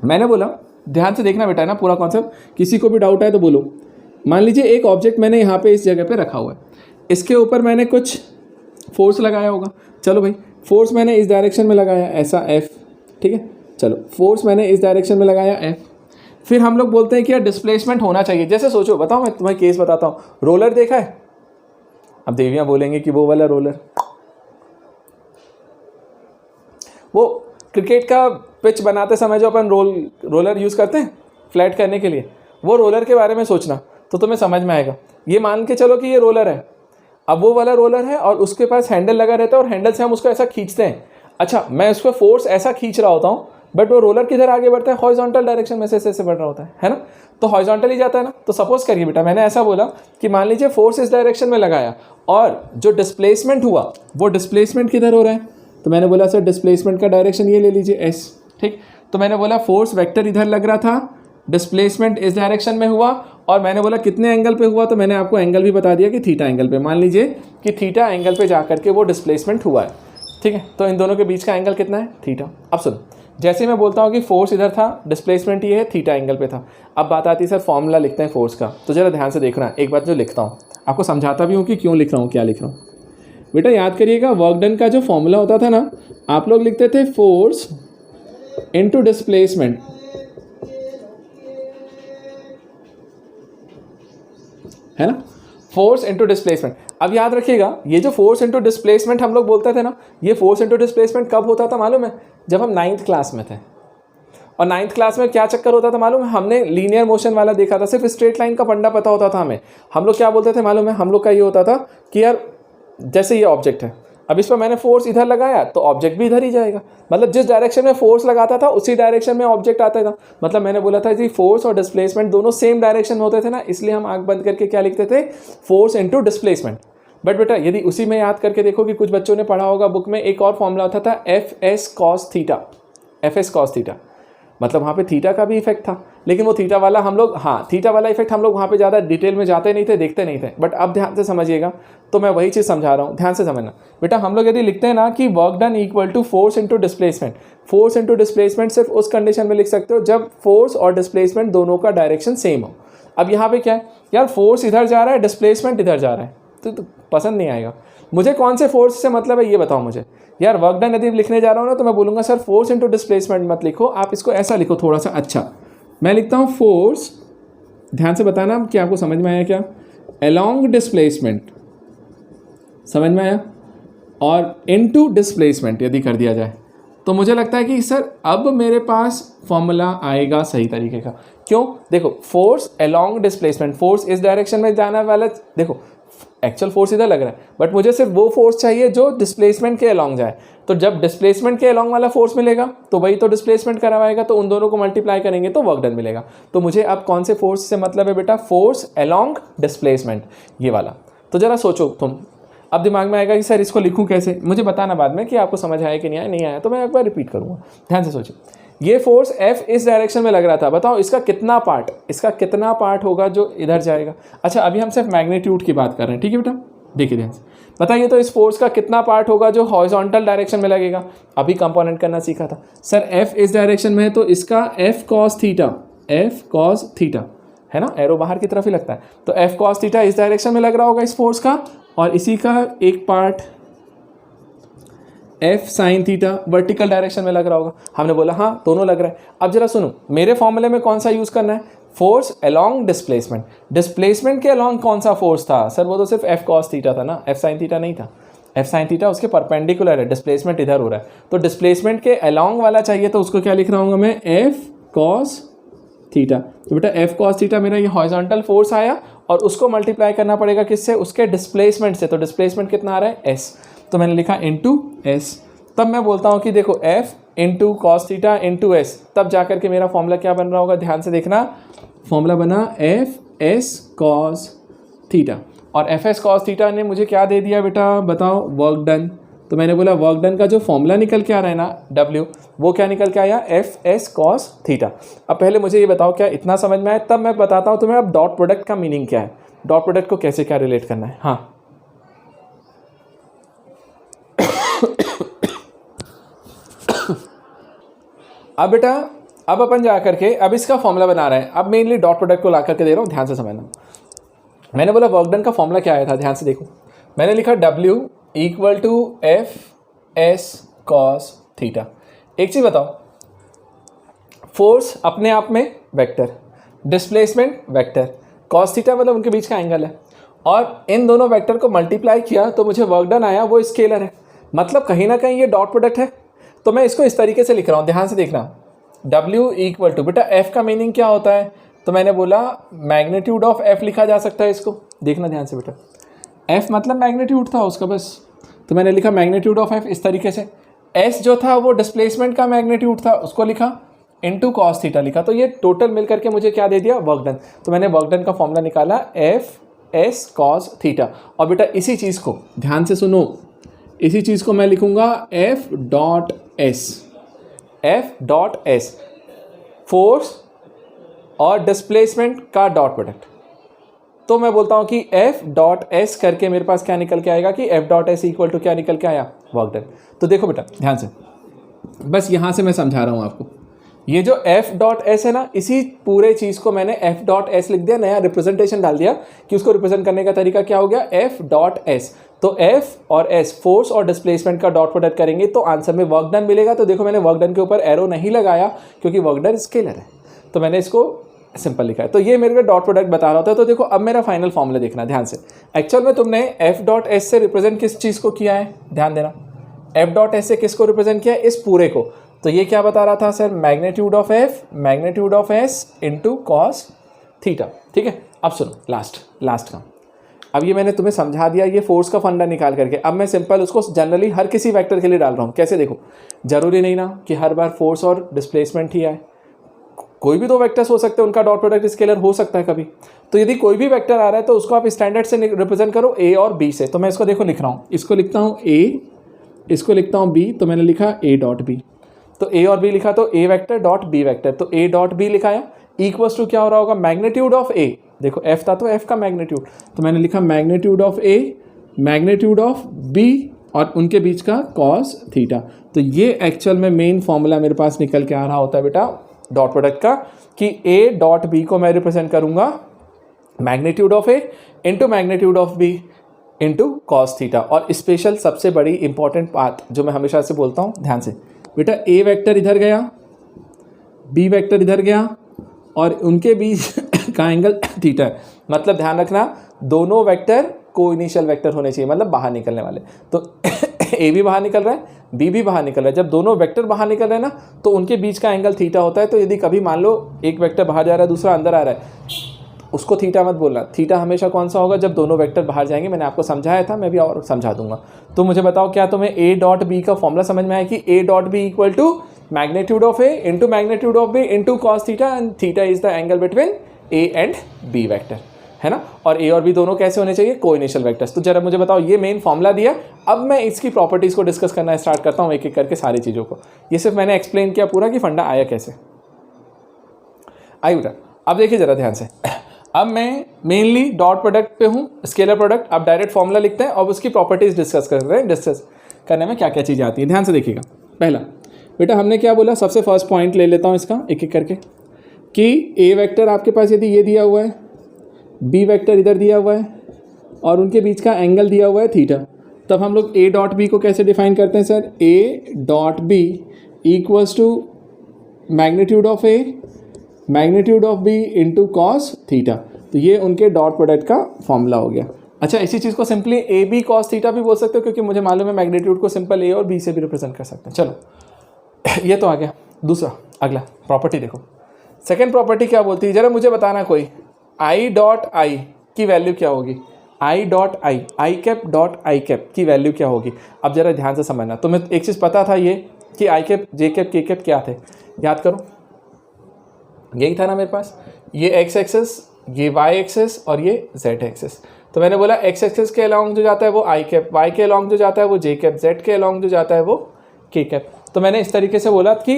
मैंने बोला ध्यान से देखना बेटा, है ना पूरा कॉन्सेप्ट। किसी को भी डाउट आए तो बोलो। मान लीजिए एक ऑब्जेक्ट मैंने यहाँ पे इस जगह पे रखा हुआ है, इसके ऊपर मैंने कुछ फोर्स लगाया होगा। चलो भाई, फोर्स मैंने इस डायरेक्शन में लगाया, ऐसा F, ठीक है। चलो फोर्स मैंने इस डायरेक्शन में लगाया F। फिर हम लोग बोलते हैं कि यार डिस्प्लेसमेंट होना चाहिए। जैसे सोचो, बताओ मैं तुम्हें केस बताता हूँ। रोलर देखा है? अब देवियाँ बोलेंगे कि वो वाला रोलर, वो क्रिकेट का पिच बनाते समय जो अपन रोलर यूज़ करते हैं फ्लैट करने के लिए, वो रोलर के बारे में सोचना तो तुम्हें समझ में आएगा। ये मान के चलो कि ये रोलर है, अब वो वाला रोलर है और उसके पास हैंडल लगा रहता है और हैंडल से हम उसको ऐसा खींचते हैं। अच्छा, मैं उसको फोर्स ऐसा खींच रहा होता हूँ, बट वो रोलर किधर आगे बढ़ता है, हॉरिजॉन्टल डायरेक्शन में से ऐसे बढ़ रहा होता है ना। तो हॉरिजॉन्टल ही जाता है ना। तो सपोज करिए बेटा, मैंने ऐसा बोला कि मान लीजिए फोर्स इस डायरेक्शन में लगाया और जो डिस्प्लेसमेंट हुआ वो डिस्प्लेसमेंट किधर हो रहा है। तो मैंने बोला सर डिस्प्लेसमेंट का डायरेक्शन ये ले लीजिए S, ठीक। तो मैंने बोला फोर्स वेक्टर इधर लग रहा था, डिस्प्लेसमेंट इस डायरेक्शन में हुआ, और मैंने बोला कितने एंगल पे हुआ, तो मैंने आपको एंगल भी बता दिया कि थीटा एंगल पे। मान लीजिए कि थीटा एंगल पे जाकर के वो डिस्प्लेसमेंट हुआ है, ठीक है। तो इन दोनों के बीच का एंगल कितना है, थीटा। अब सुनो, जैसे मैं बोलता हूँ कि फोर्स इधर था, डिस्प्लेसमेंट ये है, थीटा एंगल पे था। अब बात आती है सर फॉर्मूला लिखते हैं फोर्स का, तो जरा ध्यान से देखना। एक बात जो लिखता हूँ आपको समझाता भी हूँ कि क्यों लिख रहा हूँ, क्या लिख रहा हूँ। बेटा याद करिएगा, वर्क डन का जो फॉर्मूला होता था ना, आप लोग लिखते थे फोर्स इनटू डिस्प्लेसमेंट, है ना, फोर्स इनटू डिस्प्लेसमेंट। अब याद रखिएगा, ये जो फोर्स इनटू डिस्प्लेसमेंट हम लोग बोलते थे ना, ये फोर्स इनटू डिस्प्लेसमेंट कब होता था मालूम है? जब हम 9th क्लास में थे। और 9th क्लास में क्या चक्कर होता था मालूम है? हमने लीनियर मोशन वाला देखा था, सिर्फ स्ट्रेट लाइन का फंडा पता होता था हमें। हम लोग क्या बोलते थे मालूम है? हम लोग का ये होता था कि यार जैसे ये ऑब्जेक्ट है, अब इस पर मैंने फोर्स इधर लगाया तो ऑब्जेक्ट भी इधर ही जाएगा, मतलब जिस डायरेक्शन में फोर्स लगाता था उसी डायरेक्शन में ऑब्जेक्ट आता था। मतलब मैंने बोला था जी फोर्स और डिस्प्लेसमेंट दोनों सेम डायरेक्शन में होते थे ना, इसलिए हम आंख बंद करके क्या लिखते थे, फोर्स इनटू डिस्प्लेसमेंट। बट बेटा यदि उसी में याद करके देखो कि कुछ बच्चों ने पढ़ा होगा बुक में, एक और फॉर्मूला होता था FS cos theta, FS cos theta, मतलब वहाँ पे थीटा का भी इफेक्ट था। लेकिन वो थीटा वाला हम लोग, हाँ थीटा वाला इफेक्ट हम लोग वहाँ पे ज़्यादा डिटेल में जाते नहीं थे, देखते नहीं थे। बट अब ध्यान से समझिएगा, तो मैं वही चीज़ समझा रहा हूँ, ध्यान से समझना बेटा। हम लोग यदि लिखते हैं ना कि work done equal to force into displacement, force into displacement सिर्फ उस कंडीशन में लिख सकते हो जब फोर्स और डिस्प्लेसमेंट दोनों का डायरेक्शन सेम हो। अब यहाँ पे क्या है यार, फोर्स इधर जा रहा है, डिस्प्लेसमेंट इधर जा रहा है, तो पसंद नहीं आएगा। मुझे कौन से फोर्स से मतलब है ये बताओ मुझे यार। वर्क डन यदि लिखने जा रहा हूँ ना, तो मैं बोलूँगा सर फोर्स इंटू डिस्प्लेसमेंट मत लिखो, आप इसको ऐसा लिखो थोड़ा सा। अच्छा, मैं लिखता हूँ फोर्स, ध्यान से बताना कि आपको समझ में आया क्या, अलोंग डिस्प्लेसमेंट, समझ में आया, और इनटू डिस्प्लेसमेंट यदि कर दिया जाए, तो मुझे लगता है कि सर अब मेरे पास फॉर्मूला आएगा सही तरीके का। क्यों? देखो, फोर्स अलोंग डिस्प्लेसमेंट, फोर्स इस डायरेक्शन में जाने वाला, देखो एक्चुअल फोर्स इधर लग रहा है, बट मुझे सिर्फ वो फोर्स चाहिए जो डिस्प्लेसमेंट के अलोंग जाए। तो जब डिस्प्लेसमेंट के अलोंग वाला फोर्स मिलेगा तो वही तो डिस्प्लेसमेंट करवाएगा, तो उन दोनों को मल्टीप्लाई करेंगे तो वर्क डन मिलेगा। तो मुझे अब कौन से फोर्स से मतलब है बेटा, फोर्स अलोंग डिस्प्लेसमेंट, ये वाला। तो जरा सोचो तुम, अब दिमाग में आएगा कि सर इसको लिखूं कैसे, मुझे बताना बाद में कि आपको समझ आया कि नहीं आया। नहीं आया तो मैं एक बार रिपीट करूंगा, ध्यान से सोचो। ये फोर्स F इस डायरेक्शन में लग रहा था, बताओ इसका कितना पार्ट होगा जो इधर जाएगा। अच्छा, अभी हम सिर्फ मैग्नीट्यूड की बात कर रहे हैं, ठीक है बेटा, देखिए ध्यान से बताइए तो इस फोर्स का कितना पार्ट होगा जो हॉरिजॉन्टल डायरेक्शन में लगेगा। अभी कंपोनेंट करना सीखा था सर, F इस डायरेक्शन में है तो इसका F cos थीटा है ना, एरो बाहर की तरफ ही लगता है, तो F cos थीटा इस डायरेक्शन में लग रहा होगा इस फोर्स का, और इसी का एक part F sin theta vertical direction में लग रहा होगा। हमने बोला हाँ दोनों लग रहा है। अब जरा सुनो, मेरे फॉर्मूले में कौन सा यूज़ करना है, फोर्स अलोंग डिस्प्लेसमेंट। डिस्प्लेसमेंट के अलोंग कौन सा फोर्स था सर, वो तो सिर्फ F cos थीटा था ना, F sin थीटा नहीं था। F sin थीटा उसके परपेंडिकुलर है, डिस्प्लेसमेंट इधर हो रहा है, तो डिस्प्लेसमेंट के अलोंग वाला चाहिए, तो उसको क्या लिख रहा हूँ मैं, F cos थीटा। तो बेटा F cos थीटा मेरा ये हॉरिजॉन्टल फोर्स आया, और उसको मल्टीप्लाई करना पड़ेगा किससे, उसके डिस्प्लेसमेंट से। तो डिस्प्लेसमेंट कितना आ रहा है, S, तो मैंने लिखा इंटू S। तब मैं बोलता हूँ कि देखो F into cos theta into S, तब जाकर के मेरा फॉर्मूला क्या बन रहा होगा, ध्यान से देखना, फॉर्मूला बना F S cos थीटा। और F S cos थीटा ने मुझे क्या दे दिया बेटा, बताओ, वर्क डन। तो मैंने बोला वर्क डन का जो फॉर्मूला निकल के आ रहा है ना W, वो क्या निकल के आया, F S cos थीटा। अब पहले मुझे ये बताओ क्या इतना समझ में आया, तब मैं बताता हूँ तुम्हें अब डॉट प्रोडक्ट का मीनिंग क्या है, डॉट प्रोडक्ट को कैसे क्या रिलेट करना है। हाँ अब बेटा, अब अपन जा करके अब इसका फॉर्मूला बना रहे हैं। अब मेनली डॉट प्रोडक्ट को ला करके दे रहा हूँ, ध्यान से समझना। मैंने बोला वर्क डन का फॉर्मूला क्या आया था, ध्यान से देखो, मैंने लिखा W equal to F S cos theta. एक चीज़ बताओ, फोर्स अपने आप में vector, displacement vector, cos theta मतलब उनके बीच का एंगल है, और इन दोनों वेक्टर को मल्टीप्लाई किया तो मुझे वर्क डन आया, वो स्केलर है, मतलब कहीं ना कहीं ये डॉट प्रोडक्ट है। तो मैं इसको इस तरीके से लिख रहा हूँ, ध्यान से देखना, W इक्वल टू, बेटा F का मीनिंग क्या होता है, तो मैंने बोला मैग्नीट्यूड ऑफ F लिखा जा सकता है, इसको देखना ध्यान से बेटा, F मतलब मैग्नीट्यूड था उसका बस, तो मैंने लिखा मैग्नीट्यूड ऑफ F इस तरीके से। S जो था वो डिस्प्लेसमेंट का मैग्नीट्यूड था, उसको लिखा इंटू कॉस थीटा लिखा, तो ये टोटल मिल करके मुझे क्या दे दिया, वर्क डन। तो मैंने वर्क डन का फॉर्मूला निकाला F S cos थीटा। और बेटा इसी चीज़ को ध्यान से सुनो, इसी चीज़ को मैं लिखूंगा F डॉट S, फोर्स और डिस्प्लेसमेंट का डॉट प्रोडक्ट। तो मैं बोलता हूं कि F डॉट S करके मेरे पास क्या निकल के आएगा कि F dot S equal to क्या निकल के आया, वर्क डन। तो देखो बेटा ध्यान से, बस यहां से मैं समझा रहा हूं आपको, ये जो F डॉट S है ना, इसी पूरे चीज़ को मैंने F डॉट S लिख दिया, नया रिप्रेजेंटेशन डाल दिया कि उसको रिप्रेजेंट करने का तरीका क्या हो गया, F डॉट S। तो F और S फोर्स और डिस्प्लेसमेंट का डॉट प्रोडक्ट करेंगे तो आंसर में वर्क डन मिलेगा। तो देखो मैंने वर्क डन के ऊपर एरो नहीं लगाया क्योंकि वर्क डन स्केलर है, तो मैंने इसको सिंपल लिखा है। तो ये मेरे को डॉट प्रोडक्ट बता रहा होता है। तो देखो अब मेरा फाइनल फॉर्मूला देखना ध्यान से, एक्चुअल में तुमने F डॉट S से रिप्रेजेंट किस चीज़ को किया है, ध्यान देना, F डॉट S से किसको रिप्रेजेंट किया है, इस पूरे को। तो ये क्या बता रहा था sir, magnitude of S into cos theta, ठीक है। अब सुनो लास्ट का, अब ये मैंने तुम्हें समझा दिया ये फोर्स का फंडा निकाल करके। अब मैं सिंपल उसको जनरली हर किसी वेक्टर के लिए डाल रहा हूँ। कैसे, देखो जरूरी नहीं ना कि हर बार फोर्स और डिस्प्लेसमेंट ही आए, कोई भी दो वेक्टर्स हो सकते हैं, उनका डॉट प्रोडक्ट स्केलर हो सकता है कभी। तो यदि कोई भी वेक्टर आ रहा है तो उसको आप स्टैंडर्ड से रिप्रेजेंट करो A और B से। तो मैं इसको देखो लिख रहा हूँ, इसको लिखता हूँ A, इसको लिखता हूँ B, तो मैंने लिखा A डॉट B। तो A और B लिखा तो A vector dot B vector, तो A डॉट B लिखाया, इक्वल्स टू क्या हो रहा होगा, मैग्नीट्यूड ऑफ ए, देखो एफ था तो एफ का मैग्नीट्यूड, तो मैंने लिखा magnitude of A magnitude of B और उनके बीच का कॉस थीटा। तो ये एक्चुअल में मेन फॉर्मूला मेरे पास निकल के आ रहा होता है बेटा डॉट प्रोडक्ट का, कि ए डॉट बी को मैं रिप्रेजेंट करूंगा magnitude of A into magnitude of B into cos theta. और स्पेशल सबसे बड़ी इंपॉर्टेंट बात जो मैं हमेशा से बोलता हूँ, ध्यान से बेटा, ए वेक्टर इधर गया, बी वेक्टर इधर गया और उनके बीच का एंगल थीटा है, मतलब ध्यान रखना दोनों वेक्टर को इनिशियल वेक्टर होने चाहिए, मतलब बाहर निकलने वाले। तो ए भी बाहर निकल रहा है, बी भी बाहर निकल रहा है, जब दोनों वेक्टर बाहर निकल रहे हैं ना तो उनके बीच का एंगल थीटा होता है। तो यदि कभी मान लो एक वेक्टर बाहर जा रहा है दूसरा अंदर आ रहा है, उसको थीटा मत बोलना, थीटा हमेशा कौन सा होगा, जब दोनों वेक्टर बाहर जाएंगे। मैंने आपको समझाया था, मैं भी और समझा दूंगा। तो मुझे बताओ क्या तुम्हें ए डॉट बी का फॉर्मूला समझ में आया कि A dot B equal to magnitude of A into magnitude of B into cos theta, and theta is the angle between A and B vector, है ना। और ए और बी दोनों कैसे होने चाहिए, कोइनिशियल वेक्टर्स। तो जरा मुझे बताओ, ये मेन फॉर्मूला दिया, अब मैं इसकी प्रॉपर्टीज को डिस्कस करना स्टार्ट करता हूँ एक एक करके सारी चीज़ों को। ये सिर्फ मैंने एक्सप्लेन किया पूरा कि फंडा आया कैसे। आई बेटा, अब देखिए जरा ध्यान से, अब मैं मेनली डॉट प्रोडक्ट पे हूँ, स्केलर प्रोडक्ट। अब डायरेक्ट फॉर्मूला लिखते हैं और उसकी प्रॉपर्टीज डिस्कस कर रहे हैं। डिस्कस करने में क्या क्या चीज़ें आती हैं, ध्यान से देखिएगा। पहला बेटा हमने क्या बोला, सबसे फर्स्ट पॉइंट ले लेता हूँ इसका एक एक करके, कि ए वेक्टर आपके पास यदि ये दिया हुआ है, बी वेक्टर इधर दिया हुआ है और उनके बीच का एंगल दिया हुआ है थीटा, तब हम लोग ए डॉट बी को कैसे डिफाइन करते हैं sir, A dot B equals to magnitude of A magnitude of B into cos theta. तो ये उनके डॉट प्रोडक्ट का फॉर्मूला हो गया। अच्छा, इसी चीज़ को simply A B cos theta भी बोल सकते हो, क्योंकि मुझे मालूम है मैग्नीट्यूड को सिंपल ए और बी से भी रिप्रेजेंट कर सकते हैं। चलो ये तो आ गया। दूसरा अगला प्रॉपर्टी देखो, सेकेंड प्रॉपर्टी क्या बोलती है, जरा मुझे बताना कोई, आई डॉट आई की वैल्यू क्या होगी, I dot I cap dot I cap की वैल्यू क्या होगी। अब जरा ध्यान से समझना। तुम्हें एक चीज़ पता था ये कि आई कैप जे कैप के कैप क्या थे, याद करो, यही था ना मेरे पास, ये एक्स एक्सेस, ये वाई एक्सेस और ये जेड एक्सेस। तो मैंने बोला एक्स एक्सेस के अलॉन्ग जो जाता है वो आई कैप, वाई के अलॉन्ग जो जाता है वो जे कैप, जेड के अलॉन्ग जो जाता है वो के कैप। तो मैंने इस तरीके से बोला कि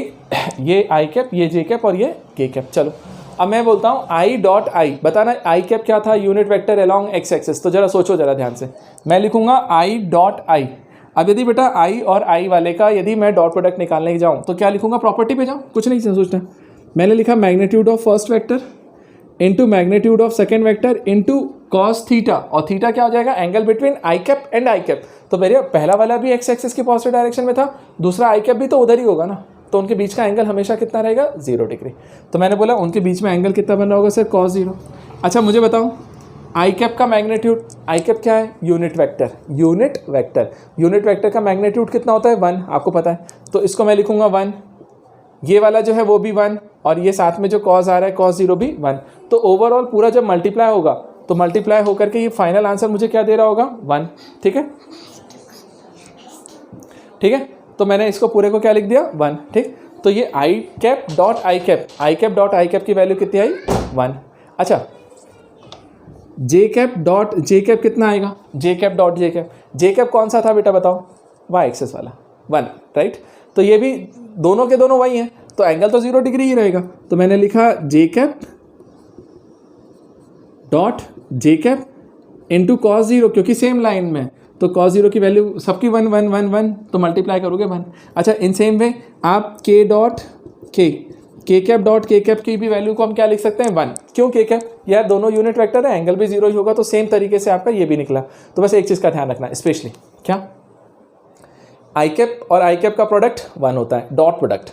ये आई कैप, ये जे कैप और ये के कैप। चलो अब मैं बोलता हूँ आई डॉट आई, बताना आई कैप क्या था, unit vector along X axis. तो जरा सोचो जरा ध्यान से, मैं लिखूंगा आई डॉट आई। अब यदि बेटा आई और आई वाले का यदि मैं डॉट प्रोडक्ट निकालने की जाऊँ तो क्या लिखूंगा, प्रॉपर्टी पे जाऊँ, कुछ नहीं सोचना। मैंने लिखा magnitude of first vector into magnitude of second vector into cos theta, और थीटा क्या हो जाएगा, angle between I cap and I cap. तो मेरे पहला वाला भी एक्स एक्सिस की पॉजिटिव डायरेक्शन में था, दूसरा आई कैप भी तो उधर ही होगा ना, तो उनके बीच का एंगल हमेशा कितना रहेगा, 0 डिग्री। तो मैंने बोला उनके बीच में एंगल कितना बन रहा होगा सर, कॉस 0। अच्छा मुझे बताओ आई कैप का मैग्नीट्यूड, आई कैप क्या है, unit vector, unit vector, unit vector का मैग्नीट्यूड कितना होता है, 1, आपको पता है। तो इसको मैं लिखूंगा 1, ये वाला जो है वो भी 1, और ये साथ में जो कॉस आ रहा है कॉस 0 भी 1। तो ओवरऑल पूरा जब मल्टीप्लाई होगा तो मल्टीप्लाई होकर के ये फाइनल आंसर मुझे क्या दे रहा होगा, 1। ठीक है, ठीक है। तो मैंने इसको पूरे को क्या लिख दिया, 1। ठीक, तो ये I cap dot I cap, I cap dot I cap की वैल्यू कितनी आई, 1। अच्छा J cap dot J cap कितना आएगा, J cap dot J cap, J cap कौन सा था बेटा बताओ, वाई एक्सेस वाला 1, राइट। तो ये भी दोनों के दोनों वही हैं, तो एंगल तो 0 डिग्री ही रहेगा। तो मैंने लिखा J cap dot J cap into cos 0, क्योंकि सेम लाइन में, तो कॉस 0 की वैल्यू सबकी 1 1 1 1, तो मल्टीप्लाई करोगे 1। अच्छा इन सेम वे आप के dot K cap dot K cap की भी वैल्यू को हम क्या लिख सकते हैं, 1। क्यों के कैप, यार दोनों यूनिट वेक्टर है, एंगल भी 0 ही होगा, तो सेम तरीके से आपका ये भी निकला। तो बस एक चीज़ का ध्यान रखना स्पेशली, क्या आई कैप और आई कैप का प्रोडक्ट 1 होता है, डॉट प्रोडक्ट।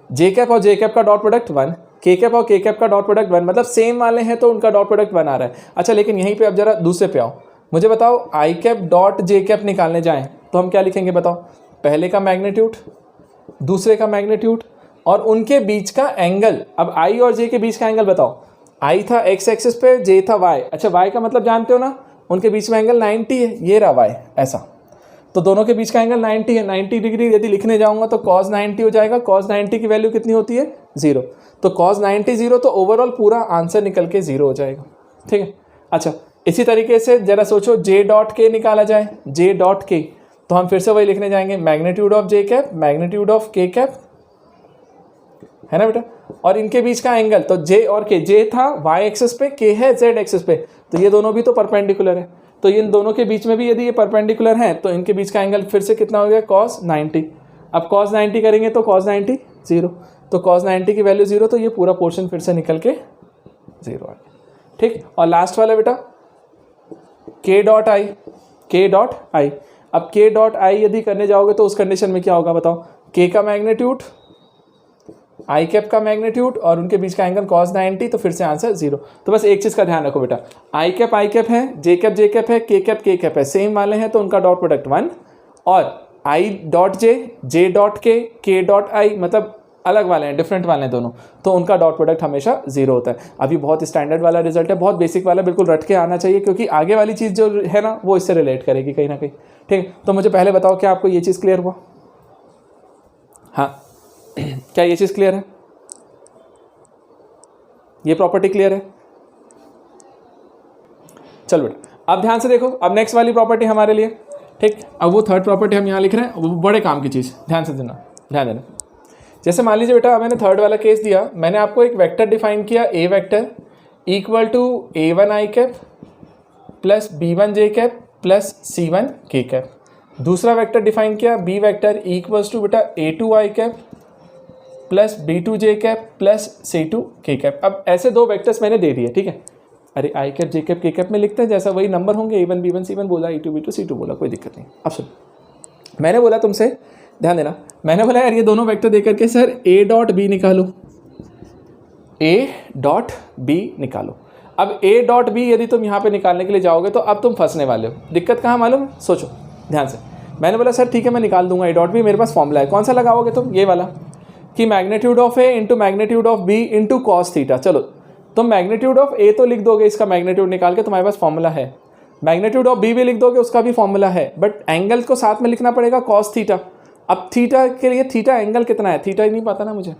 जे कैप और जे कैप का डॉट प्रोडक्ट 1, के कैप और के कैप का डॉट प्रोडक्ट 1, मतलब सेम वाले हैं तो उनका डॉट प्रोडक्ट 1 आ रहा है। अच्छा लेकिन यहीं पे अब जरा दूसरे पे आओ, मुझे बताओ आई कैप डॉट जे कैप निकालने जाएं तो हम क्या लिखेंगे बताओ, पहले का मैग्नीट्यूड, दूसरे का मैग्नीट्यूड और उनके बीच का एंगल। अब आई और जे के बीच का एंगल बताओ, आई था एक्स एक्सिस पे, जे था वाई। अच्छा वाई का मतलब जानते हो ना, उनके बीच में एंगल 90 है, ये रहा वाई ऐसा, तो दोनों के बीच का एंगल 90 है। 90 डिग्री यदि लिखने जाऊंगा तो cos 90 हो जाएगा, cos 90 की वैल्यू कितनी होती है, 0। तो cos 90 0, तो ओवरऑल पूरा आंसर निकल के 0 हो जाएगा। ठीक है, अच्छा इसी तरीके से जरा सोचो जे डॉट के निकाला जाए, जे डॉट के, तो हम फिर से वही लिखने जाएंगे, magnitude of J cap magnitude of के कैप, है ना बेटा। और इनके बीच का एंगल, तो जे और के, जे था वाई एक्सिस पे, के है जेड एक्सिस पे, तो ये दोनों भी तो परपेंडिकुलर है, तो इन दोनों के बीच में भी यदि ये परपेंडिकुलर हैं तो इनके बीच का एंगल फिर से कितना हो गया, cos 90। अब cos 90 करेंगे तो cos 90 0, तो cos 90 की वैल्यू 0, तो ये पूरा पोर्शन फिर से निकल के 0 आ गया। ठीक, और लास्ट वाला बेटा k dot I, k dot I. अब k डॉट आई यदि करने जाओगे तो उस कंडीशन में क्या होगा बताओ, k का मैग्नीट्यूड, आई कैप का मैग्नीट्यूड और उनके बीच का एंगल cos 90, तो फिर से आंसर 0। तो बस एक चीज़ का ध्यान रखो बेटा, आई कैप है, जे कैप है, के कैप है, सेम वाले हैं तो उनका डॉट प्रोडक्ट 1, और आई डॉट जे डॉट के डॉट आई मतलब अलग वाले हैं, डिफरेंट वाले हैं दोनों, तो उनका डॉट प्रोडक्ट हमेशा 0 होता है। अभी बहुत स्टैंडर्ड वाला रिजल्ट है, बहुत बेसिक वाला, बिल्कुल रट के आना चाहिए, क्योंकि आगे वाली चीज़ जो है ना वो इससे रिलेट करेगी कहीं ना कहीं। ठीक, तो मुझे पहले बताओ क्या आपको ये चीज़ क्लियर हुआ? हाँ, क्या ये चीज़ क्लियर है? ये प्रॉपर्टी क्लियर है? चलो बेटा अब ध्यान से देखो, अब नेक्स्ट वाली प्रॉपर्टी हमारे लिए, ठीक, अब वो थर्ड प्रॉपर्टी हम यहाँ लिख रहे हैं, वो बड़े काम की चीज़, ध्यान से देना, ध्यान देना। जैसे मान लीजिए बेटा मैंने थर्ड वाला केस दिया, मैंने आपको एक वेक्टर डिफाइन किया, A vector equal to a1 I cap plus b1 J cap plus c1 K cap. दूसरा वेक्टर डिफाइन किया, बी वेक्टर इक्वल्स टू बेटा a2 I cap plus b2 J cap plus c2 K cap. अब ऐसे दो vectors मैंने दे दिए, ठीक है, अरे आई कैप जे कैप के कैप में लिखते हैं जैसा वही नंबर होंगे, a1 b1 c1 बोला, a2 b2 c2 बोला, कोई दिक्कत नहीं। अब सुन, मैंने बोला तुमसे, ध्यान देना, मैंने बोला यार ये दोनों वेक्टर दे करके सर a डॉट बी निकालो, a डॉट बी निकालो। अब a डॉट बी यदि तुम यहाँ पे निकालने के लिए जाओगे तो अब तुम फंसने वाले हो। दिक्कत कहाँ मालूम है? सोचो ध्यान से। मैंने बोला सर ठीक है मैं निकाल दूंगा a डॉट बी, मेरे पास फॉर्मूला है, कौन सा लगाओगे तुम? ये वाला, कि magnitude of a into magnitude of b into cos theta. चलो तुम मैग्नीट्यूड ऑफ a तो लिख दोगे, इसका मैग्नीट्यूड निकाल के, तुम्हारे पास फॉर्मूला है। मैग्नीट्यूड ऑफ b भी लिख दोगे, उसका भी फॉर्मूला है, बट एंगल को साथ में लिखना पड़ेगा, कॉस थीटा। अब थीटा के लिए थीटा एंगल कितना है, थीटा ही नहीं पता ना मुझे,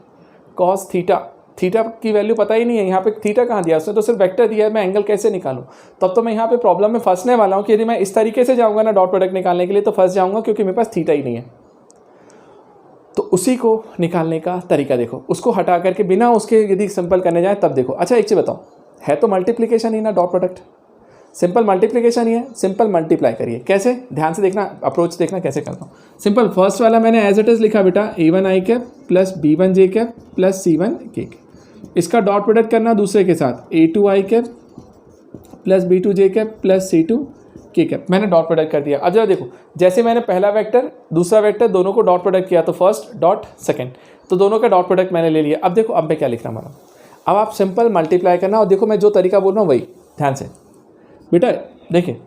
कॉस थीटा, थीटा की वैल्यू पता ही नहीं है, यहाँ पे थीटा कहाँ दिया उसने, तो सिर्फ वेक्टर दिया है, मैं एंगल कैसे निकालूं? तब तो मैं यहाँ पे प्रॉब्लम में फंसने वाला हूँ कि यदि मैं इस तरीके से जाऊँगा ना डॉट प्रोडक्ट निकालने के लिए तो फंस जाऊँगा, क्योंकि मेरे पास थीटा ही नहीं है। तो उसी को निकालने का तरीका देखो, उसको हटा करके बिना उसके यदि सिंपल करने जाए तब देखो। अच्छा एक चीज़ बताओ, है तो मल्टीप्लीकेशन ही ना डॉट प्रोडक्ट, सिंपल मल्टीप्लिकेशन ही है, सिंपल मल्टीप्लाई करिए। कैसे? ध्यान से देखना, अप्रोच देखना कैसे करता हूँ। सिंपल फर्स्ट वाला मैंने एज इट इज़ लिखा बेटा, a1 I cap plus b1 J cap plus c1 K cap. इसका डॉट प्रोडक्ट करना दूसरे के साथ, a2 I cap plus b2 J cap plus c2 K cap. मैंने डॉट प्रोडक्ट कर दिया। अब जरा देखो, जैसे मैंने पहला वेक्टर दूसरा वेक्टर दोनों को डॉट प्रोडक्ट किया, तो फर्स्ट डॉट सेकेंड, तो दोनों का डॉट प्रोडक्ट मैंने ले लिया। अब देखो अब मैं क्या लिख रहा हूँ, अब आप सिंपल मल्टीप्लाई करना, और देखो मैं जो तरीका बोल रहा हूँ वही ध्यान से बेटा। देखिए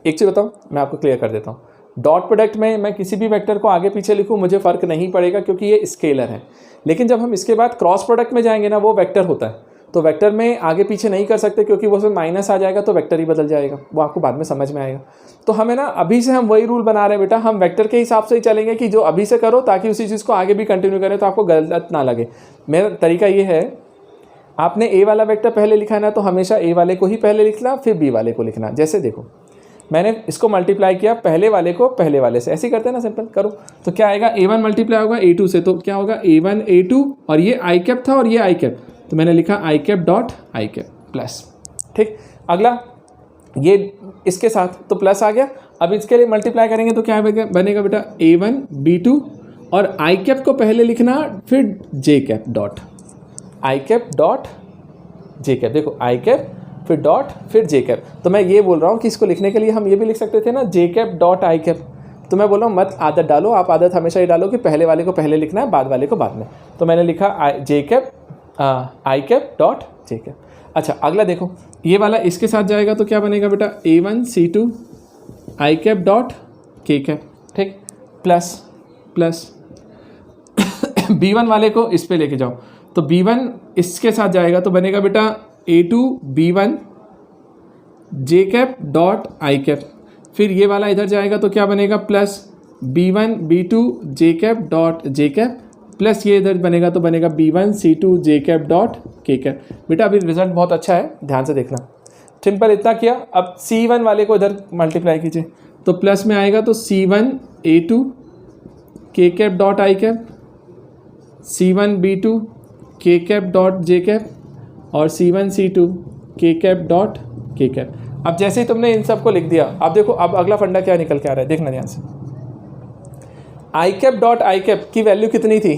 एक चीज़ बताऊँ, मैं आपको क्लियर कर देता हूँ। डॉट प्रोडक्ट में मैं किसी भी वेक्टर को आगे पीछे लिखूँ मुझे फ़र्क नहीं पड़ेगा, क्योंकि ये स्केलर है। लेकिन जब हम इसके बाद क्रॉस प्रोडक्ट में जाएंगे ना, वो वेक्टर होता है, तो वेक्टर में आगे पीछे नहीं कर सकते, क्योंकि वो उसमें माइनस आ जाएगा तो वेक्टर ही बदल जाएगा, वो आपको बाद में समझ में आएगा। तो हमें ना अभी से हम वही रूल बना रहे हैं बेटा, हम वेक्टर के हिसाब से ही चलेंगे कि जो अभी से करो, ताकि उसी चीज़ को आगे भी कंटिन्यू करें तो आपको गलत ना लगे। मेरा तरीका ये है, आपने ए वाला वेक्टर पहले लिखा है ना, तो हमेशा ए वाले को ही पहले लिखना, फिर बी वाले को लिखना। जैसे देखो मैंने इसको मल्टीप्लाई किया पहले वाले को पहले वाले से, ऐसे ही करते हैं ना, सिंपल करो। तो क्या आएगा, a1 मल्टीप्लाई होगा a2 से, तो क्या होगा a1 a2, और ये आई कैप था और ये आई कैप, तो मैंने लिखा I cap dot I cap plus. ठीक, अगला ये इसके साथ तो प्लस आ गया। अब इसके लिए मल्टीप्लाई करेंगे तो क्या बनेगा बेटा, a1 b2, और आई कैप को पहले लिखना, फिर J cap dot I cap dot J cap. देखो आई कैप फिर डॉट फिर जे कैप। तो मैं ये बोल रहा हूँ कि इसको लिखने के लिए हम ये भी लिख सकते थे ना, जे कैप डॉट आई कैप। तो मैं बोल रहा हूँ मत आदत डालो, आप आदत हमेशा ये डालो कि पहले वाले को पहले लिखना है, बाद वाले को बाद में। तो मैंने लिखा J cap I cap dot J cap. अच्छा अगला देखो, ये वाला इसके साथ जाएगा तो क्या बनेगा बेटा, a1 c2 आई कैप डॉट के कैप। ठीक, प्लस प्लस b1 वाले को इस पे लेके जाओ, तो b1 इसके साथ जाएगा तो बनेगा बेटा a2 b1 J cap dot I cap. फिर ये वाला इधर जाएगा तो क्या बनेगा, plus b1 b2 J cap dot J cap, plus ये इधर बनेगा तो बनेगा b1 c2 J cap dot K cap. बेटा अभी रिजल्ट बहुत अच्छा है, ध्यान से देखना। सिंपल इतना किया, अब c1 वाले को इधर मल्टीप्लाई कीजिए, तो प्लस में आएगा तो c1 a2 के cap dot I cap, c1 b2 के कैप डॉट जे कैप और C1 C2 K cap dot K cap. अब जैसे ही तुमने इन सब को लिख दिया, अब देखो अब अगला फंडा क्या निकल के आ रहा है, देखना ध्यान से। आई कैप डॉट आई कैप की वैल्यू कितनी थी,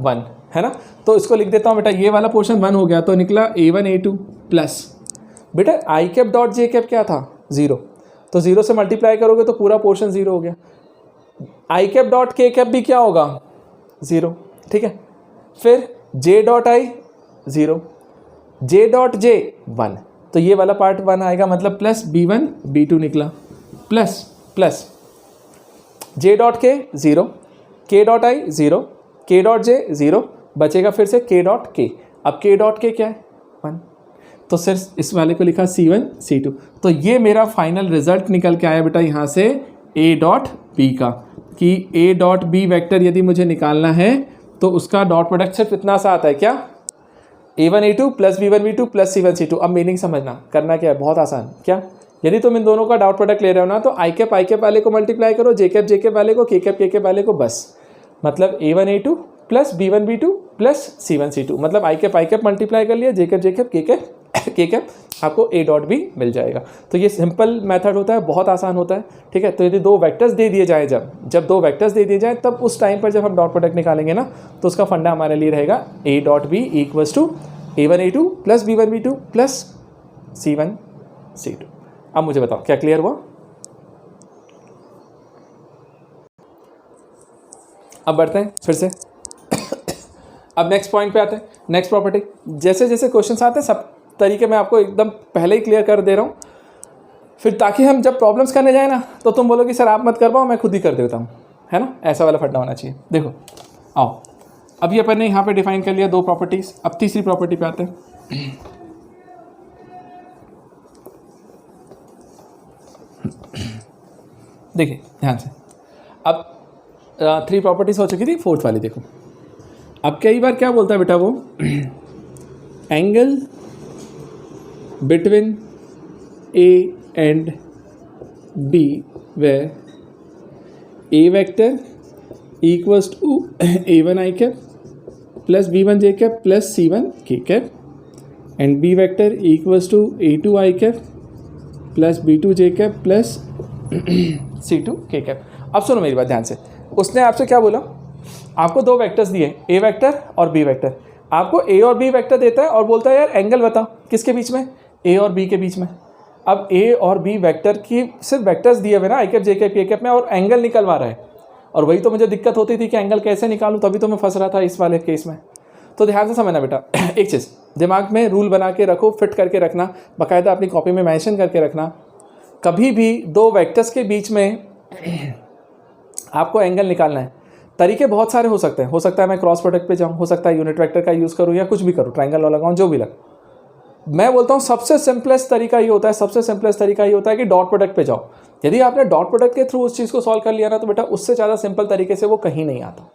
1 है ना, तो इसको लिख देता हूँ बेटा, ये वाला पोर्शन 1 हो गया तो निकला A1 A2 प्लस बेटा आई कैप डॉट जे कैप क्या था, 0, तो 0 से मल्टीप्लाई करोगे तो पूरा पोर्शन 0 हो गया। आई कैप डॉट के कैप भी क्या होगा, 0, ठीक है। फिर J dot I 0, J dot J 1, तो ये वाला पार्ट 1 आएगा, मतलब प्लस B1 B2 निकला, प्लस प्लस जे डॉट के 0, के डॉट आई 0, के डॉट जे 0, बचेगा फिर से के डॉट के। अब के डॉट के क्या है, 1, तो सिर्फ इस वाले को लिखा C1 C2। तो ये मेरा फाइनल रिजल्ट निकल के आया बेटा यहाँ से A डॉट B का, कि A डॉट B वेक्टर यदि मुझे निकालना है तो उसका डॉट प्रोडक्ट सिर्फ इतना सा आता है, क्या, A1 A2 plus B1 B2 plus C1 C2। अब मीनिंग समझना, करना क्या है, बहुत आसान। क्या, यदि तुम इन दोनों का डॉट प्रोडक्ट ले रहे हो ना, तो आई कैप वाले को मल्टीप्लाई करो, जे कैप वाले को, के कैप वाले को, बस मतलब A1 A2 plus B1 B2 plus C1 C2, मतलब आई कैप मल्टीप्लाई कर लिया, जे कैप के कैप, आपको A डॉट भी मिल जाएगा। तो ये सिंपल मेथड होता है, बहुत आसान होता है, ठीक है। तो यदि दो वेक्टर्स दे दिए जाए, जब दो वेक्टर्स दे दिए जाए, तब उस टाइम पर जब हम डॉट प्रोडक्ट निकालेंगे ना, तो उसका फंडा हमारे लिए रहेगा A dot B equals to A1 A2 plus B1 B2 plus C1 C2। अब मुझे बताओ क्या क्लियर हुआ? अब बढ़ते हैं फिर से अब नेक्स्ट पॉइंट पे आते हैं, नेक्स्ट प्रॉपर्टी। जैसे जैसे क्वेश्चंस आते हैं सब तरीके मैं आपको एकदम पहले ही क्लियर कर दे रहा हूँ, फिर ताकि हम जब प्रॉब्लम्स करने जाए ना तो तुम बोलो कि सर आप मत कर पाओ, मैं खुद ही कर देता हूँ, है ना, ऐसा वाला फंडा होना चाहिए। देखो आओ, अब ये अपन ने यहाँ पे डिफाइन कर लिया दो प्रॉपर्टीज़, अब तीसरी प्रॉपर्टी पे आते हैं। देखिए ध्यान से, अब 3 प्रॉपर्टीज हो चुकी थी, 4th वाली देखो। अब कई बार क्या बोलता है बेटा वो, angle between A and B where A vector equals to A1 I cap plus B1 J cap plus C1 K cap and B vector equals to A2 I cap plus B2 J cap plus C2 K cap. अब सुनो मेरी बात ध्यान से, उसने आपसे क्या बोला, आपको दो वेक्टर्स दिए, A वेक्टर और B वेक्टर। आपको A और B वेक्टर देता है और बोलता है यार एंगल बता, किसके बीच में, A और B के बीच में। अब A और B वेक्टर की सिर्फ वेक्टर्स दिए हुए ना, आई कैप जे कैप के कैप में, और एंगल निकलवा रहा है। और वही तो मुझे दिक्कत होती थी कि एंगल कैसे निकालूं, तभी तो मैं फंस रहा था इस वाले केस में। तो ध्यान से समझना बेटा, एक चीज़ दिमाग में रूल बना के रखो, फिट करके रखना, बाकायदा अपनी कॉपी में मेंशन करके रखना, कभी भी दो वेक्टर्स के बीच में आपको एंगल निकालना है। तरीके बहुत सारे हो सकते हैं, हो सकता है मैं क्रॉस प्रोडक्ट पे जाऊँ, हो सकता है यूनिट वेक्टर का यूज़ करूँ, या कुछ भी करूँ, ट्रायंगल लगाऊँ, जो भी लगे। मैं बोलता हूँ सबसे सिंपलेस्ट तरीका ये होता है, सबसे सिंपलेस्ट तरीका ये होता है कि डॉट प्रोडक्ट पे जाओ। यदि आपने डॉट प्रोडक्ट के थ्रू उस चीज़ को सॉल्व कर लिया ना, तो बेटा उससे ज़्यादा सिंपल तरीके से वो कहीं नहीं आता।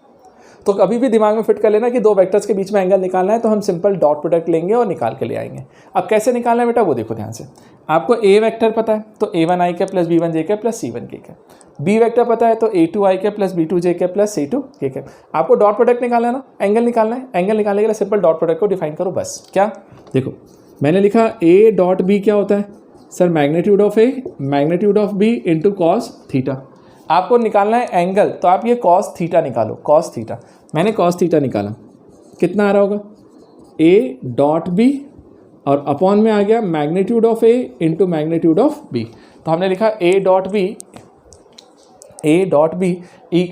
तो कभी भी दिमाग में फिट कर लेना कि दो वेक्टर्स के बीच में एंगल निकालना है, तो हम सिंपल डॉट प्रोडक्ट लेंगे और निकाल के ले आएंगे। अब कैसे निकालना है बेटा वो देखो ध्यान से। आपको A वेक्टर पता है तो A1 I cap plus B1 J cap plus C1 K cap. B vector पता है तो A2 I cap plus B2 J cap plus C2 K cap. आपको डॉट प्रोडक्ट निकालना है ना, एंगल निकालना है। एंगल निकालने के लिए सिंपल डॉट प्रोडक्ट को डिफाइन करो बस। क्या देखो मैंने लिखा A डॉट B क्या होता है sir, magnitude of A magnitude of B into cos theta. आपको निकालना है एंगल, तो आप ये कॉस थीटा निकालो, कॉस थीटा। मैंने कॉस थीटा निकाला, कितना आ रहा होगा, A डॉट B और अपॉन में आ गया magnitude of A into magnitude of B। तो हमने लिखा A डॉट B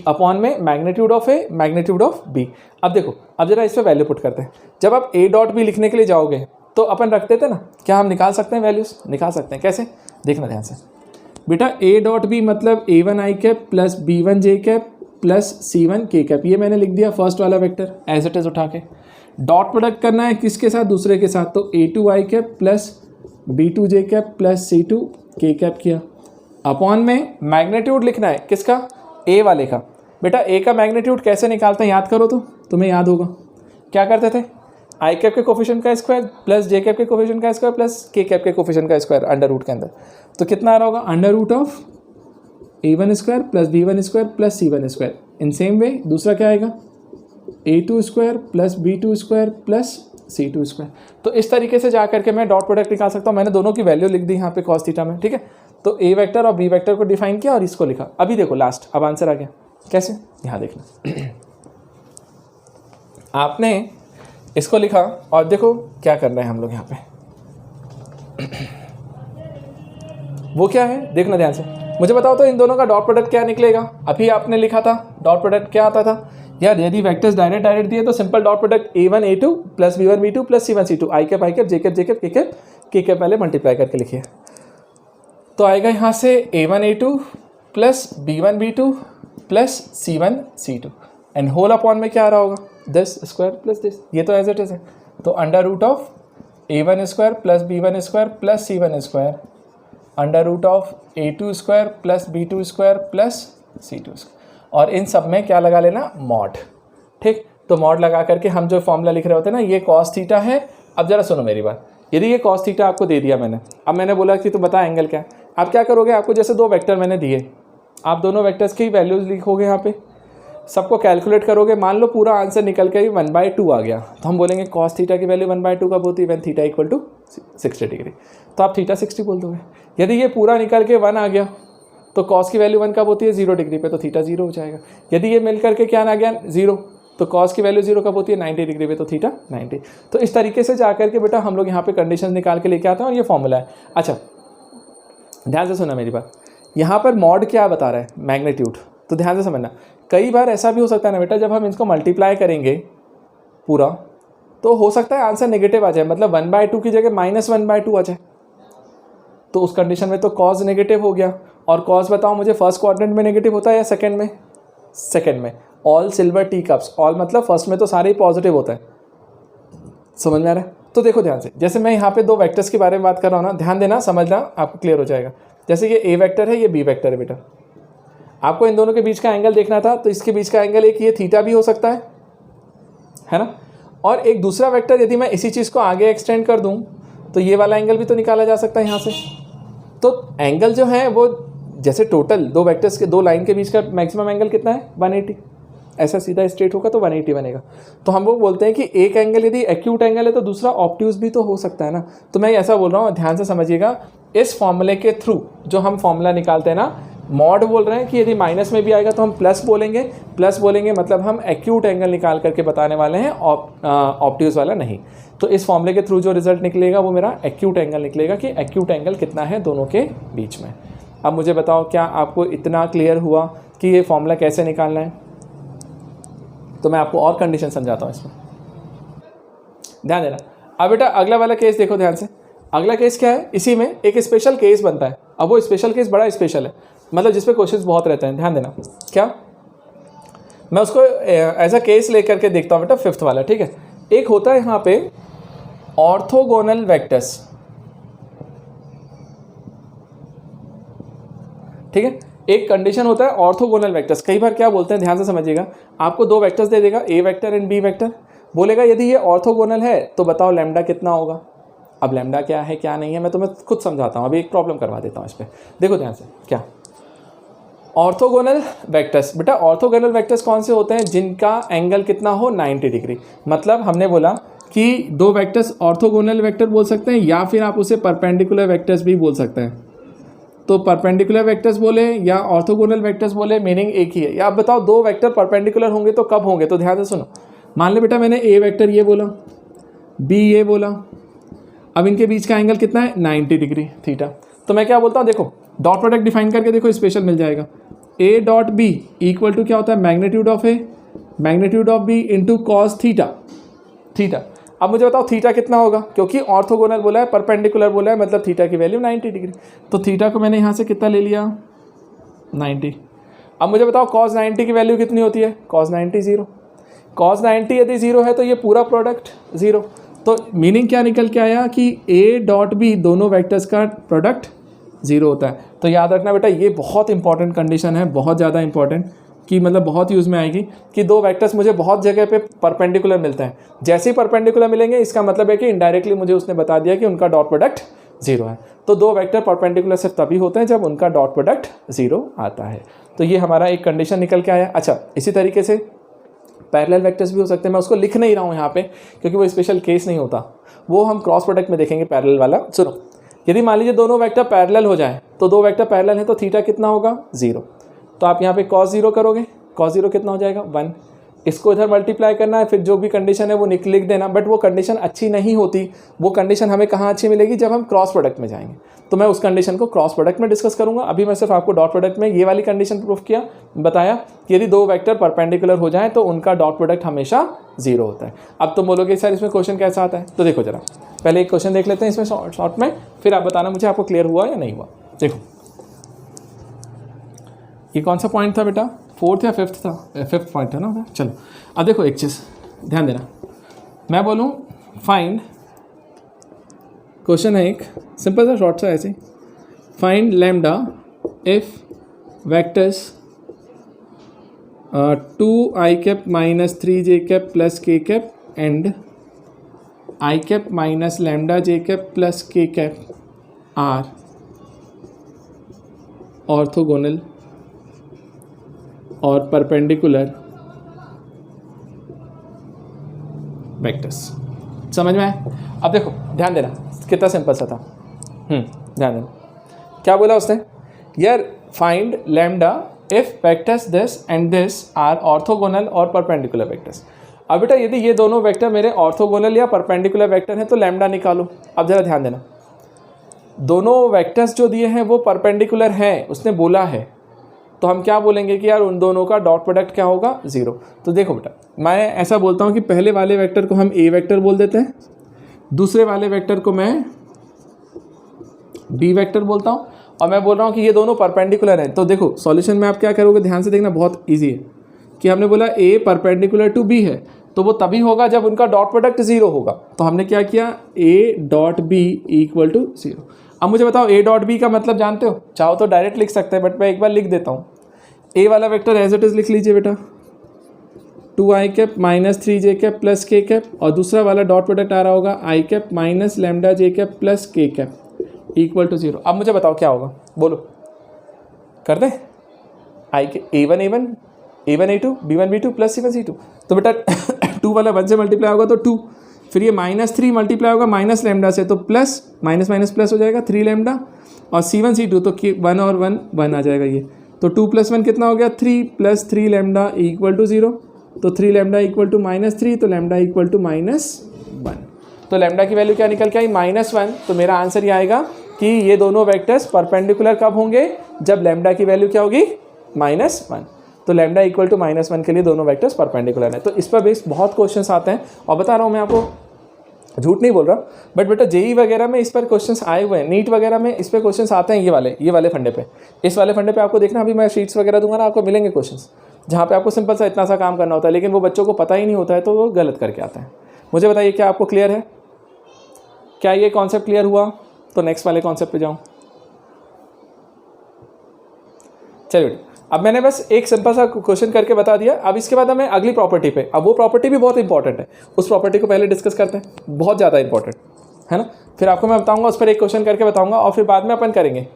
अपॉन में magnitude of A magnitude of B। अब देखो, अब जरा इस पर वैल्यू पुट करते हैं। जब आप A डॉट B लिखने के लिए जाओगे तो अपन रखते थे ना, क्या हम निकाल सकते हैं वैल्यूज़, निकाल सकते हैं। कैसे देखना ध्यान से बेटा, A डॉट B मतलब A1 I cap plus B1 J cap plus C1 K cap. ये मैंने लिख दिया फर्स्ट वाला वेक्टर एज इट इज उठा के। डॉट प्रोडक्ट करना है किसके साथ, दूसरे के साथ, तो A2 I cap plus B2 J cap plus C2 K cap किया। अपॉन में मैग्नीट्यूड लिखना है किसका, A वाले का। बेटा A का मैग्नीट्यूड कैसे निकालते हैं याद करो, तो तुम्हें याद होगा क्या करते थे, आई कैप के कोफिशिएंट का स्क्वायर प्लस जे कैप के कोफिशिएंट का स्क्वायर प्लस के कैप के कोफिशिएंट का स्क्वायर अंडर रूट के अंदर। तो कितना आ रहा होगा, under root of A1 square plus B1 square plus C1 square. In same way दूसरा क्या आएगा, a2 square plus b2 square plus c2 square. तो इस तरीके से जा करके मैं डॉट प्रोडक्ट निकाल सकता हूँ। मैंने दोनों की वैल्यू लिख दी यहाँ पे कॉस थीटा में, ठीक है। तो a वेक्टर और b वेक्टर को डिफाइन किया और इसको लिखा। अभी देखो लास्ट, अब आंसर आ गया। कैसे? यहाँ देखना आपने इसको लिखा और देखो क्या कर रहे हैं हम लोग यहाँ पे। वो क्या है देखना ध्यान से, मुझे बताओ तो इन दोनों का डॉट प्रोडक्ट क्या निकलेगा। अभी आपने लिखा था डॉट प्रोडक्ट क्या आता था यार, यदि वेक्टर्स डायरेक्ट दिए तो simple dot product a1 a2 plus b1 b2 plus c1 c2 i cap j cap j cap k cap पहले मल्टीप्लाई करके लिखिए। तो आएगा यहाँ से a1 a2 plus b1 b2 plus c1 c2 and whole upon में क्या आ रहा होगा दिस स्क्वायर प्लस दिस, ये तो एज इट इज है। तो under root of a1 square plus b1 square plus c1 square under root of a2 square plus b2 square plus c2 square, और इन सब में क्या लगा लेना मॉड, ठीक। तो मॉड लगा करके हम जो फॉर्मूला लिख रहे होते हैं ना, ये कॉस थीटा है। अब जरा सुनो मेरी बात, यदि ये कॉस थीटा आपको दे दिया मैंने, अब मैंने बोला कि तो बता एंगल क्या है, आप क्या करोगे, आपको जैसे दो वेक्टर मैंने दिए, आप दोनों वेक्टर्स की वैल्यूज लिखोगे यहाँ पे, सबको कैलकुलेट करोगे। मान लो पूरा आंसर निकल के 1/2 आ गया, तो हम बोलेंगे कॉस थीटा की वैल्यू 1/2 कब होती है, when theta equal to 60 degree. तो आप थीटा 60 बोल दोगे। यदि ये पूरा निकल के 1 आ गया तो कॉस की वैल्यू 1 कब होती है, 0 डिग्री पे, तो थीटा 0 हो जाएगा। यदि ये मिल करके क्या आ गया 0, तो कॉस की वैल्यू 0 कब होती है, 90 डिग्री पे, तो थीटा 90। तो इस तरीके से जा करके बेटा हम लोग यहाँ पे कंडीशन निकाल के लेके आते हैं और ये फॉर्मूला है। अच्छा ध्यान से सुना मेरी बात, यहाँ पर मॉड क्या बता रहा है, मैग्नीट्यूड। तो ध्यान से समझना, कई बार ऐसा भी हो सकता है ना बेटा, जब हम इसको मल्टीप्लाई करेंगे पूरा, तो हो सकता है आंसर नेगेटिव आ जाए, मतलब 1/2 की जगह -1/2 आ जाए। तो उस कंडीशन में तो कॉस नेगेटिव हो गया। और कॉस बताओ मुझे फर्स्ट क्वाड्रेंट में नेगेटिव होता है या सेकंड में? सेकंड में। All silver T cups, all मतलब फर्स्ट में तो सारे ही पॉजिटिव होता है, समझ में आ रहा है? तो देखो ध्यान से, जैसे मैं यहाँ पे दो वेक्टर्स के बारे में बात कर रहा हूँ ना, ध्यान देना, समझना, आपको क्लियर हो जाएगा। जैसे ये ए वेक्टर है, ये बी वेक्टर है बेटा, आपको इन दोनों के बीच का एंगल देखना था, तो इसके बीच का एंगल एक ये थीटा भी हो सकता है ना। और एक दूसरा वेक्टर यदि मैं इसी चीज़ को आगे एक्सटेंड कर दूँ तो ये वाला एंगल भी तो निकाला जा सकता है यहाँ से। तो एंगल जो है वो जैसे टोटल दो वेक्टर्स के, दो लाइन के बीच का मैक्सिमम एंगल कितना है, 180। ऐसा सीधा स्ट्रेट होगा तो 180 बनेगा। तो हम वो बोलते हैं कि एक एंगल यदि एक्यूट एंगल है तो दूसरा ऑब्ट्यूज भी तो हो सकता है ना। तो मैं ऐसा बोल रहा हूँ, ध्यान से समझिएगा, इस फॉर्मूले के थ्रू जो हम फॉर्मूला निकालते हैं ना, मॉड बोल रहे हैं कि यदि माइनस में भी आएगा तो हम प्लस बोलेंगे। प्लस बोलेंगे मतलब हम एक्यूट एंगल निकाल करके बताने वाले हैं, ऑब्ट्यूज वाला नहीं। तो इस फॉर्मूले के थ्रू जो रिजल्ट निकलेगा वो मेरा एक्यूट एंगल निकलेगा, कि एक्यूट एंगल कितना है दोनों के बीच में। अब मुझे बताओ, क्या आपको इतना क्लियर हुआ कि ये फॉर्मूला कैसे निकालना है? तो मैं आपको और कंडीशन समझाता हूँ इसमें, ध्यान देना। अब बेटा अगला वाला केस देखो ध्यान से। अगला केस क्या है, इसी में एक स्पेशल केस बनता है। अब वो स्पेशल केस बड़ा स्पेशल है, मतलब जिस पे क्वेश्चंस बहुत रहते हैं। ध्यान देना, क्या मैं उसको एज अ केस लेकर के देखता हूँ बेटा, 5th वाला, ठीक है। एक होता है यहाँ पे ऑर्थोगोनल वेक्टर्स, ठीक है। एक कंडीशन होता है ऑर्थोगोनल वेक्टर्स। कई बार क्या बोलते हैं, ध्यान से समझिएगा, आपको दो वेक्टर्स दे देगा, ए वेक्टर एंड बी वेक्टर, बोलेगा यदि ये ऑर्थोगोनल है तो बताओ लैम्डा कितना होगा। अब लैम्डा क्या है क्या नहीं है मैं तुम्हें खुद समझाता हूँ, अभी एक प्रॉब्लम करवा देता हूँ इस पर। देखो ध्यान से, क्या ऑर्थोगोनल वेक्टर्स, बेटा ऑर्थोगोनल वेक्टर्स कौन से होते हैं, जिनका एंगल कितना हो, 90 डिग्री। मतलब हमने बोला कि दो वेक्टर्स ऑर्थोगोनल वेक्टर बोल सकते हैं, या फिर आप उसे परपेंडिकुलर वेक्टर्स भी बोल सकते हैं। तो परपेंडिकुलर वेक्टर्स बोले या ऑर्थोगोनल वेक्टर्स बोले, मीनिंग एक ही है। या आप बताओ दो वेक्टर परपेंडिकुलर होंगे तो कब होंगे? तो ध्यान से सुनो, मान लो बेटा मैंने ए वेक्टर ये बोला, बी ये बोला, अब इनके बीच का एंगल कितना है, 90 डिग्री थीटा। तो मैं क्या बोलता हूँ, देखो डॉट प्रोडक्ट डिफाइन करके देखो, स्पेशल मिल जाएगा। A dot B equal to क्या होता है, magnitude of A magnitude of B into cos theta. Theta, अब मुझे बताओ थीटा कितना होगा, क्योंकि ऑर्थोगोनल बोला है, परपेंडिकुलर बोला है, मतलब थीटा की वैल्यू 90 डिग्री। तो थीटा को मैंने यहाँ से कितना ले लिया, 90। अब मुझे बताओ कॉस 90 की वैल्यू कितनी होती है, कॉस 90 0। कॉस 90 यदि 0 है तो ये पूरा प्रोडक्ट 0। तो मीनिंग क्या निकल के आया कि ए डॉट बी दोनों वेक्टर्स का प्रोडक्ट 0 होता है। तो याद रखना बेटा, ये बहुत इंपॉर्टेंट कंडीशन है, बहुत ज़्यादा इंपॉर्टेंट, कि मतलब बहुत यूज़ में आएगी, कि दो वेक्टर्स मुझे बहुत जगह पे परपेंडिकुलर मिलते हैं। जैसे ही परपेंडिकुलर मिलेंगे इसका मतलब है कि इनडायरेक्टली मुझे उसने बता दिया कि उनका डॉट प्रोडक्ट 0 है। तो दो वेक्टर परपेंडिकुलर सिर्फ तभी होते हैं जब उनका डॉट प्रोडक्ट 0 आता है। तो ये हमारा एक कंडीशन निकल के आया। अच्छा, इसी तरीके से पैरेलल वेक्टर्स भी हो सकते हैं, मैं उसको लिख नहीं रहा हूँ यहाँ पे क्योंकि वो स्पेशल केस नहीं होता, वो हम क्रॉस प्रोडक्ट में देखेंगे पैरेलल वाला। सुनो, यदि मान लीजिए दोनों वेक्टर पैरेलल हो जाए तो दो वेक्टर पैरेलल है तो थीटा कितना होगा 0, तो आप यहाँ पे cos 0 करोगे, cos 0 कितना हो जाएगा 1, इसको इधर मल्टीप्लाई करना है, फिर जो भी कंडीशन है वो लिख देना, बट वो कंडीशन अच्छी नहीं होती। वो कंडीशन हमें कहाँ अच्छी मिलेगी, जब हम क्रॉस प्रोडक्ट में जाएंगे, तो मैं उस कंडीशन को क्रॉस प्रोडक्ट में डिस्कस करूंगा। अभी मैं सिर्फ आपको डॉट प्रोडक्ट में ये वाली कंडीशन प्रूफ किया, बताया कि यदि दो वेक्टर परपेंडिकुलर हो जाएं तो उनका डॉट प्रोडक्ट हमेशा 0 होता है। अब तो बोलोगे सर इसमें क्वेश्चन कैसा आता है, तो देखो जरा पहले एक क्वेश्चन देख लेते हैं इसमें शॉर्ट में, फिर आप बताना मुझे आपको क्लियर हुआ या नहीं हुआ। देखो ये कौन सा पॉइंट था बेटा, 4th या 5th था, 5th पॉइंट था ना। चलो अब देखो एक चीज़ ध्यान देना, मैं बोलूँ फाइंड, क्वेश्चन है एक सिंपल सा शॉर्ट सा ऐसे, find lambda if vectors 2i cap minus 3j cap plus k cap and i cap minus lambda j cap plus k cap are orthogonal और परपेंडिकुलर वेक्टर्स। समझ में आए? अब देखो ध्यान देना कितना सिंपल सा था। ध्यान देना क्या बोला उसने, यार find lambda if vectors this and this are orthogonal और परपेंडिकुलर वेक्टर्स। अब बेटा यदि ये दोनों वेक्टर मेरे ऑर्थोगोनल या परपेंडिकुलर वेक्टर हैं तो लैम्डा निकालो। अब जरा ध्यान देना, दोनों वेक्टर्स जो दिए हैं वो परपेंडिकुलर हैं, उसने बोला है, तो हम क्या बोलेंगे कि यार उन दोनों का डॉट प्रोडक्ट क्या होगा 0। तो देखो बेटा मैं ऐसा बोलता हूँ कि पहले वाले वेक्टर को हम ए वेक्टर बोल देते हैं, दूसरे वाले वेक्टर को मैं बी वेक्टर बोलता हूँ, और मैं बोल रहा हूँ कि ये दोनों परपेंडिकुलर हैं। तो देखो सॉल्यूशन में आप क्या करोगे, ध्यान से देखना, बहुत ईजी है कि हमने बोला ए परपेंडिकुलर टू बी है, तो वो तभी होगा जब उनका डॉट प्रोडक्ट 0 होगा। तो हमने क्या किया, A dot B equal to 0। अब मुझे बताओ ए डॉट बी का मतलब जानते हो, चाहो तो डायरेक्ट लिख सकते हैं, बट मैं एक बार लिख देता हूँ। ए वाला वेक्टर एज इट इज लिख लीजिए बेटा, 2i cap minus 3j cap plus k cap, और दूसरा वाला डॉट प्रोडक्ट आ रहा होगा i cap minus lambda j cap plus k cap equal to 0। अब मुझे बताओ क्या होगा, बोलो कर दें, आई के A1 A2 B1 B2 plus C1 C2। तो बेटा 2 वाला 1 से मल्टीप्लाई होगा तो 2, फिर ये -3 मल्टीप्लाई होगा माइनस लैम्डा से तो प्लस माइनस माइनस प्लस हो जाएगा 3 लैम्डा, और C1 C2 तो 1 और 1 1 आ जाएगा ये, तो 2 + 1 कितना हो गया 3 प्लस 3 लैम्डा इक्वल टू 0। तो 3 लैम्डा इक्वल टू -3, तो लैम्डा इक्वल टू -1। तो लैम्डा की वैल्यू क्या निकल के आई -1। तो मेरा आंसर ये आएगा कि ये दोनों वेक्टर्स परपेंडिकुलर कब होंगे, जब लैम्डा की वैल्यू क्या होगी -1। तो लैम्डा इक्वल टू -1 के लिए दोनों वेक्टर्स परपेंडिकुलर हैं। तो इस पर बेस्ड बहुत क्वेश्चंस आते हैं, और बता रहा हूँ मैं आपको, झूठ नहीं बोल रहा, बट बेटा जेई वगैरह में इस पर क्वेश्चंस आए हुए हैं, नीट वगैरह में इस पर क्वेश्चंस आते हैं, ये वाले फंडे पे, इस वाले फंडे पे आपको देखना, अभी मैं शीट्स वगैरह दूंगा ना, आपको मिलेंगे क्वेश्चंस जहाँ पे आपको सिंपल सा इतना सा काम करना होता है, लेकिन वो बच्चों को पता ही नहीं होता है तो वो गलत करके आते हैं। मुझे बताइए क्या आपको क्लियर है, क्या ये कॉन्सेप्ट क्लियर हुआ? तो नेक्स्ट वाले कॉन्सेप्ट पे जाऊँ। चलिए अब मैंने बस एक सिंपल सा क्वेश्चन करके बता दिया, अब इसके बाद हमें अगली प्रॉपर्टी पे, अब वो प्रॉपर्टी भी बहुत इंपॉर्टेंट है, उस प्रॉपर्टी को पहले डिस्कस करते हैं, बहुत ज़्यादा इंपॉर्टेंट है ना। फिर आपको मैं बताऊंगा, उस पर एक क्वेश्चन करके बताऊंगा, और फिर बाद में अपन करेंगे।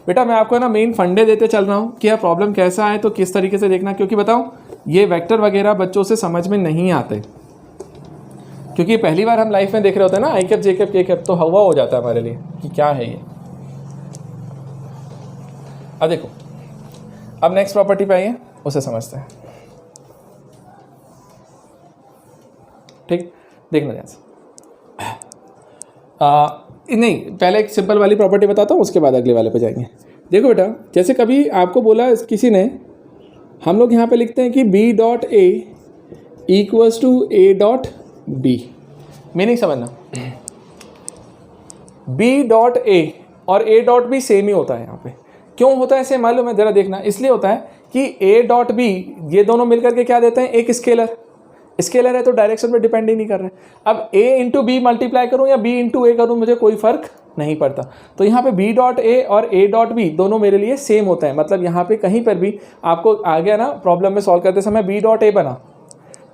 बेटा मैं आपको ना मेन फंडे देते चल रहा हूँ कि यार प्रॉब्लम कैसा है तो किस तरीके से देखना, क्योंकि बताऊँ ये वेक्टर वगैरह बच्चों से समझ में नहीं आते, क्योंकि पहली बार हम लाइफ में देख रहे होते हैं ना, आई कैप जे कैप के कैप, तो हवा हो जाता है हमारे लिए कि क्या है ये। अब देखो, अब नेक्स्ट प्रॉपर्टी पे आइए, उसे समझते हैं, ठीक, देखना ध्यान से। नहीं, पहले एक सिंपल वाली प्रॉपर्टी बताता हूँ, उसके बाद अगले वाले पे जाएंगे। देखो बेटा, जैसे कभी आपको बोला किसी ने, हम लोग यहाँ पे लिखते हैं कि B dot A equals to A dot B। Meaning समझना, B डॉट A और A डॉट B सेम ही होता है। यहाँ पे क्यों होता है ऐसे मालूम है, जरा देखना। इसलिए होता है कि A डॉट B ये दोनों मिलकर के क्या देते हैं, एक स्केलर है तो डायरेक्शन पे डिपेंड ही नहीं कर रहे। अब A इंटू बी मल्टीप्लाई करूँ या B इंटू ए करूँ, मुझे कोई फर्क नहीं पड़ता। तो यहाँ पे B डॉट A और A डॉट B दोनों मेरे लिए सेम होते हैं। मतलब यहाँ पे कहीं पर भी आपको आ गया ना प्रॉब्लम में सॉल्व करते समय B डॉट A बना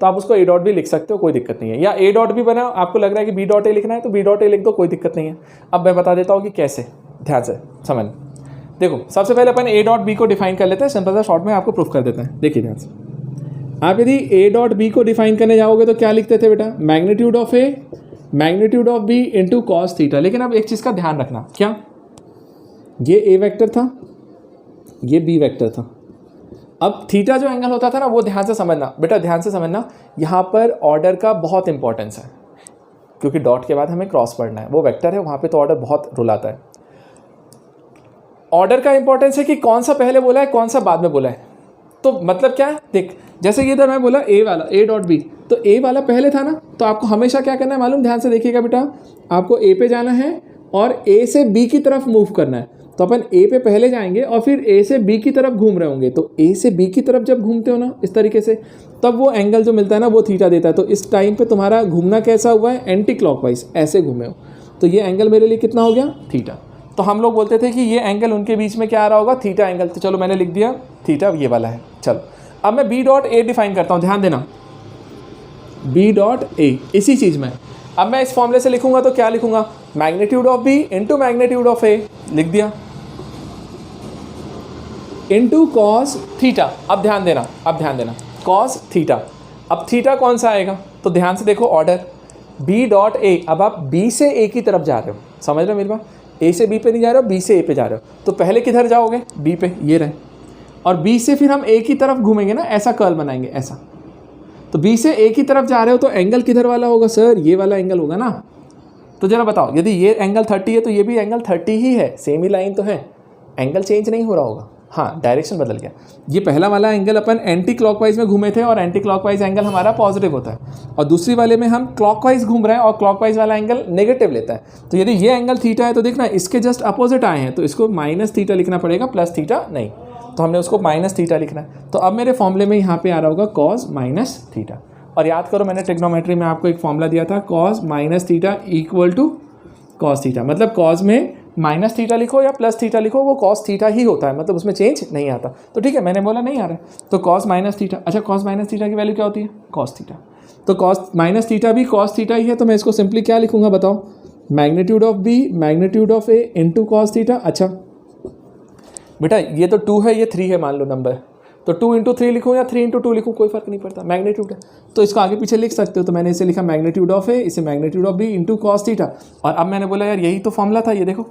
तो आप उसको A डॉट B लिख सकते हो, कोई दिक्कत नहीं है। या A डॉट B बना, आपको लग रहा है कि B डॉट A लिखना है तो B डॉट A लिख दो, कोई दिक्कत नहीं है। अब मैं बता देता हूँ कि कैसे, ध्यान से समझ। देखो सबसे पहले अपन A डॉट B को डिफाइन कर लेते हैं, सिंपल सा शॉर्ट में आपको प्रूफ कर देते हैं। देखिए ध्यान से, आप यदि ए डॉट बी को डिफाइन करने जाओगे तो क्या लिखते थे बेटा, magnitude of A magnitude of B into cos theta. लेकिन अब एक चीज़ का ध्यान रखना, क्या ये ए वेक्टर था, ये बी वेक्टर था। अब थीटा जो एंगल होता था ना, वो ध्यान से समझना बेटा, ध्यान से समझना, यहाँ पर ऑर्डर का बहुत इंपॉर्टेंस है, क्योंकि डॉट के बाद हमें क्रॉस पढ़ना है। वो वेक्टर है, वहाँ पे तो ऑर्डर बहुत रुलाता है। ऑर्डर का इंपॉर्टेंस है कि कौन सा पहले बोला है, कौन सा बाद में बोला है। तो मतलब क्या है, देख जैसे कि इधर मैं बोला ए वाला, ए डॉट बी, तो ए वाला पहले था ना, तो आपको हमेशा क्या करना है मालूम, ध्यान से देखिएगा बेटा, आपको ए पे जाना है और ए से बी की तरफ मूव करना है। तो अपन ए पे पहले जाएंगे और फिर ए से बी की तरफ घूम रहे होंगे। तो ए से बी की तरफ जब घूमते हो ना इस तरीके से, तब वो एंगल जो मिलता है ना वो थीटा देता है। तो इस टाइम पे तुम्हारा घूमना कैसा हुआ है, एंटी क्लॉकवाइज, ऐसे घूमे हो। तो ये एंगल मेरे लिए कितना हो गया, थीटा। तो हम लोग बोलते थे कि ये एंगल उनके बीच में क्या आ रहा होगा, थीटा एंगल। तो चलो मैंने लिख दिया थीटा ये वाला है। चलो अब मैं बी डॉट ए डिफाइन करता हूँ, ध्यान देना, बी डॉट ए इसी चीज़ में। अब मैं इस फॉर्मूले से लिखूंगा तो क्या लिखूंगा, magnitude of B into magnitude of A, लिख दिया, इंटू कॉस थीटा। अब ध्यान देना, अब ध्यान देना, कॉस थीटा। अब थीटा कौन सा आएगा, तो ध्यान से देखो ऑर्डर, बी डॉट ए। अब आप बी से ए की तरफ जा रहे हो, समझ रहे हो मेरी बात, ए से बी पे नहीं जा रहे हो, बी से ए पे जा रहे हो। तो पहले किधर जाओगे, बी पे, ये रहे, और बी से फिर हम ए की तरफ घूमेंगे ना, ऐसा कर्ल बनाएंगे ऐसा। तो बी से ए की तरफ जा रहे हो तो एंगल किधर वाला होगा सर, ये वाला एंगल होगा ना। तो जरा बताओ, यदि ये एंगल 30 है तो ये भी एंगल 30 ही है, सेम ही लाइन तो है, एंगल चेंज नहीं हो रहा होगा। हाँ, डायरेक्शन बदल गया। ये पहला वाला एंगल अपन एंटी क्लॉकवाइज में घूमे थे और एंटी क्लॉकवाइज एंगल हमारा पॉजिटिव होता है, और दूसरी वाले में हम क्लॉकवाइज घूम रहे हैं और क्लॉकवाइज वाला एंगल नेगेटिव लेता है। तो यदि ये एंगल थीटा है तो देखना इसके जस्ट अपोजिट आए हैं, तो इसको माइनस थीटा लिखना पड़ेगा, प्लस थीटा नहीं। तो हमने उसको माइनस थीटा लिखना है। तो अब मेरे फॉर्मूले में यहाँ पे आ रहा होगा कॉस माइनस थीटा। और याद करो मैंने ट्रिग्नोमेट्री में आपको एक फॉर्मूला दिया था, cos minus theta equal to cos theta. मतलब कॉस में माइनस थीटा लिखो या प्लस थीटा लिखो, वो कॉस थीटा ही होता है, मतलब उसमें चेंज नहीं आता। तो ठीक है, मैंने बोला नहीं आ रहा है, तो कॉस माइनस थीटा। अच्छा, कॉस माइनस थीटा की वैल्यू क्या होती है, कॉस थीटा। तो कॉस माइनस थीटा भी कॉस थीटा ही है, तो मैं इसको सिंपली क्या लिखूंगा बताओ, magnitude of B magnitude of A into cos theta. अच्छा बेटा ये तो 2 है, ये 3 है मान लो नंबर, तो 2 इंटू 3 लिखूँ या 3 इंटू 2 लिखूँ, कोई फर्क नहीं पड़ता, मैग्नीट्यूड है तो इसको आगे पीछे लिख सकते हो। तो मैंने इसे लिखा मैग्नीट्यूड ऑफ ए, इसे magnitude of B into cos theta. और अब मैंने बोला यार यही तो फॉर्मूला था, ये देखो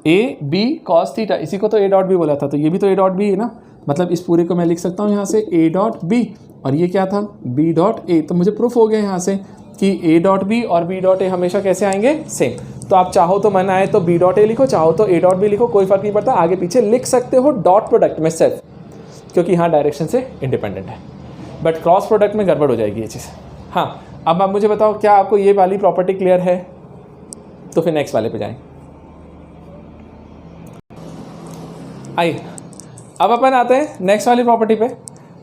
ए बी कॉस थीटा, इसी को तो ए डॉट बी बोला था, तो ये भी तो ए डॉट बी है ना। मतलब इस पूरे को मैं लिख सकता हूँ यहाँ से ए डॉट बी, और ये क्या था, बी डॉट ए। तो मुझे प्रूफ हो गया यहाँ से कि ए डॉट बी और बी डॉट ए हमेशा कैसे आएंगे, सेम। तो आप चाहो तो मन आए तो बी डॉट ए लिखो, चाहो तो ए डॉट बी लिखो, कोई फर्क नहीं पड़ता, आगे पीछे लिख सकते हो डॉट प्रोडक्ट में सिर्फ, क्योंकि यहाँ डायरेक्शन से इंडिपेंडेंट है। बट क्रॉस प्रोडक्ट में गड़बड़ हो जाएगी ये चीज़। हाँ, अब आप मुझे बताओ क्या आपको ये वाली प्रॉपर्टी क्लियर है, तो फिर नेक्स्ट वाले पे जाएं। आइए अब अपन आते हैं नेक्स्ट वाली प्रॉपर्टी पे,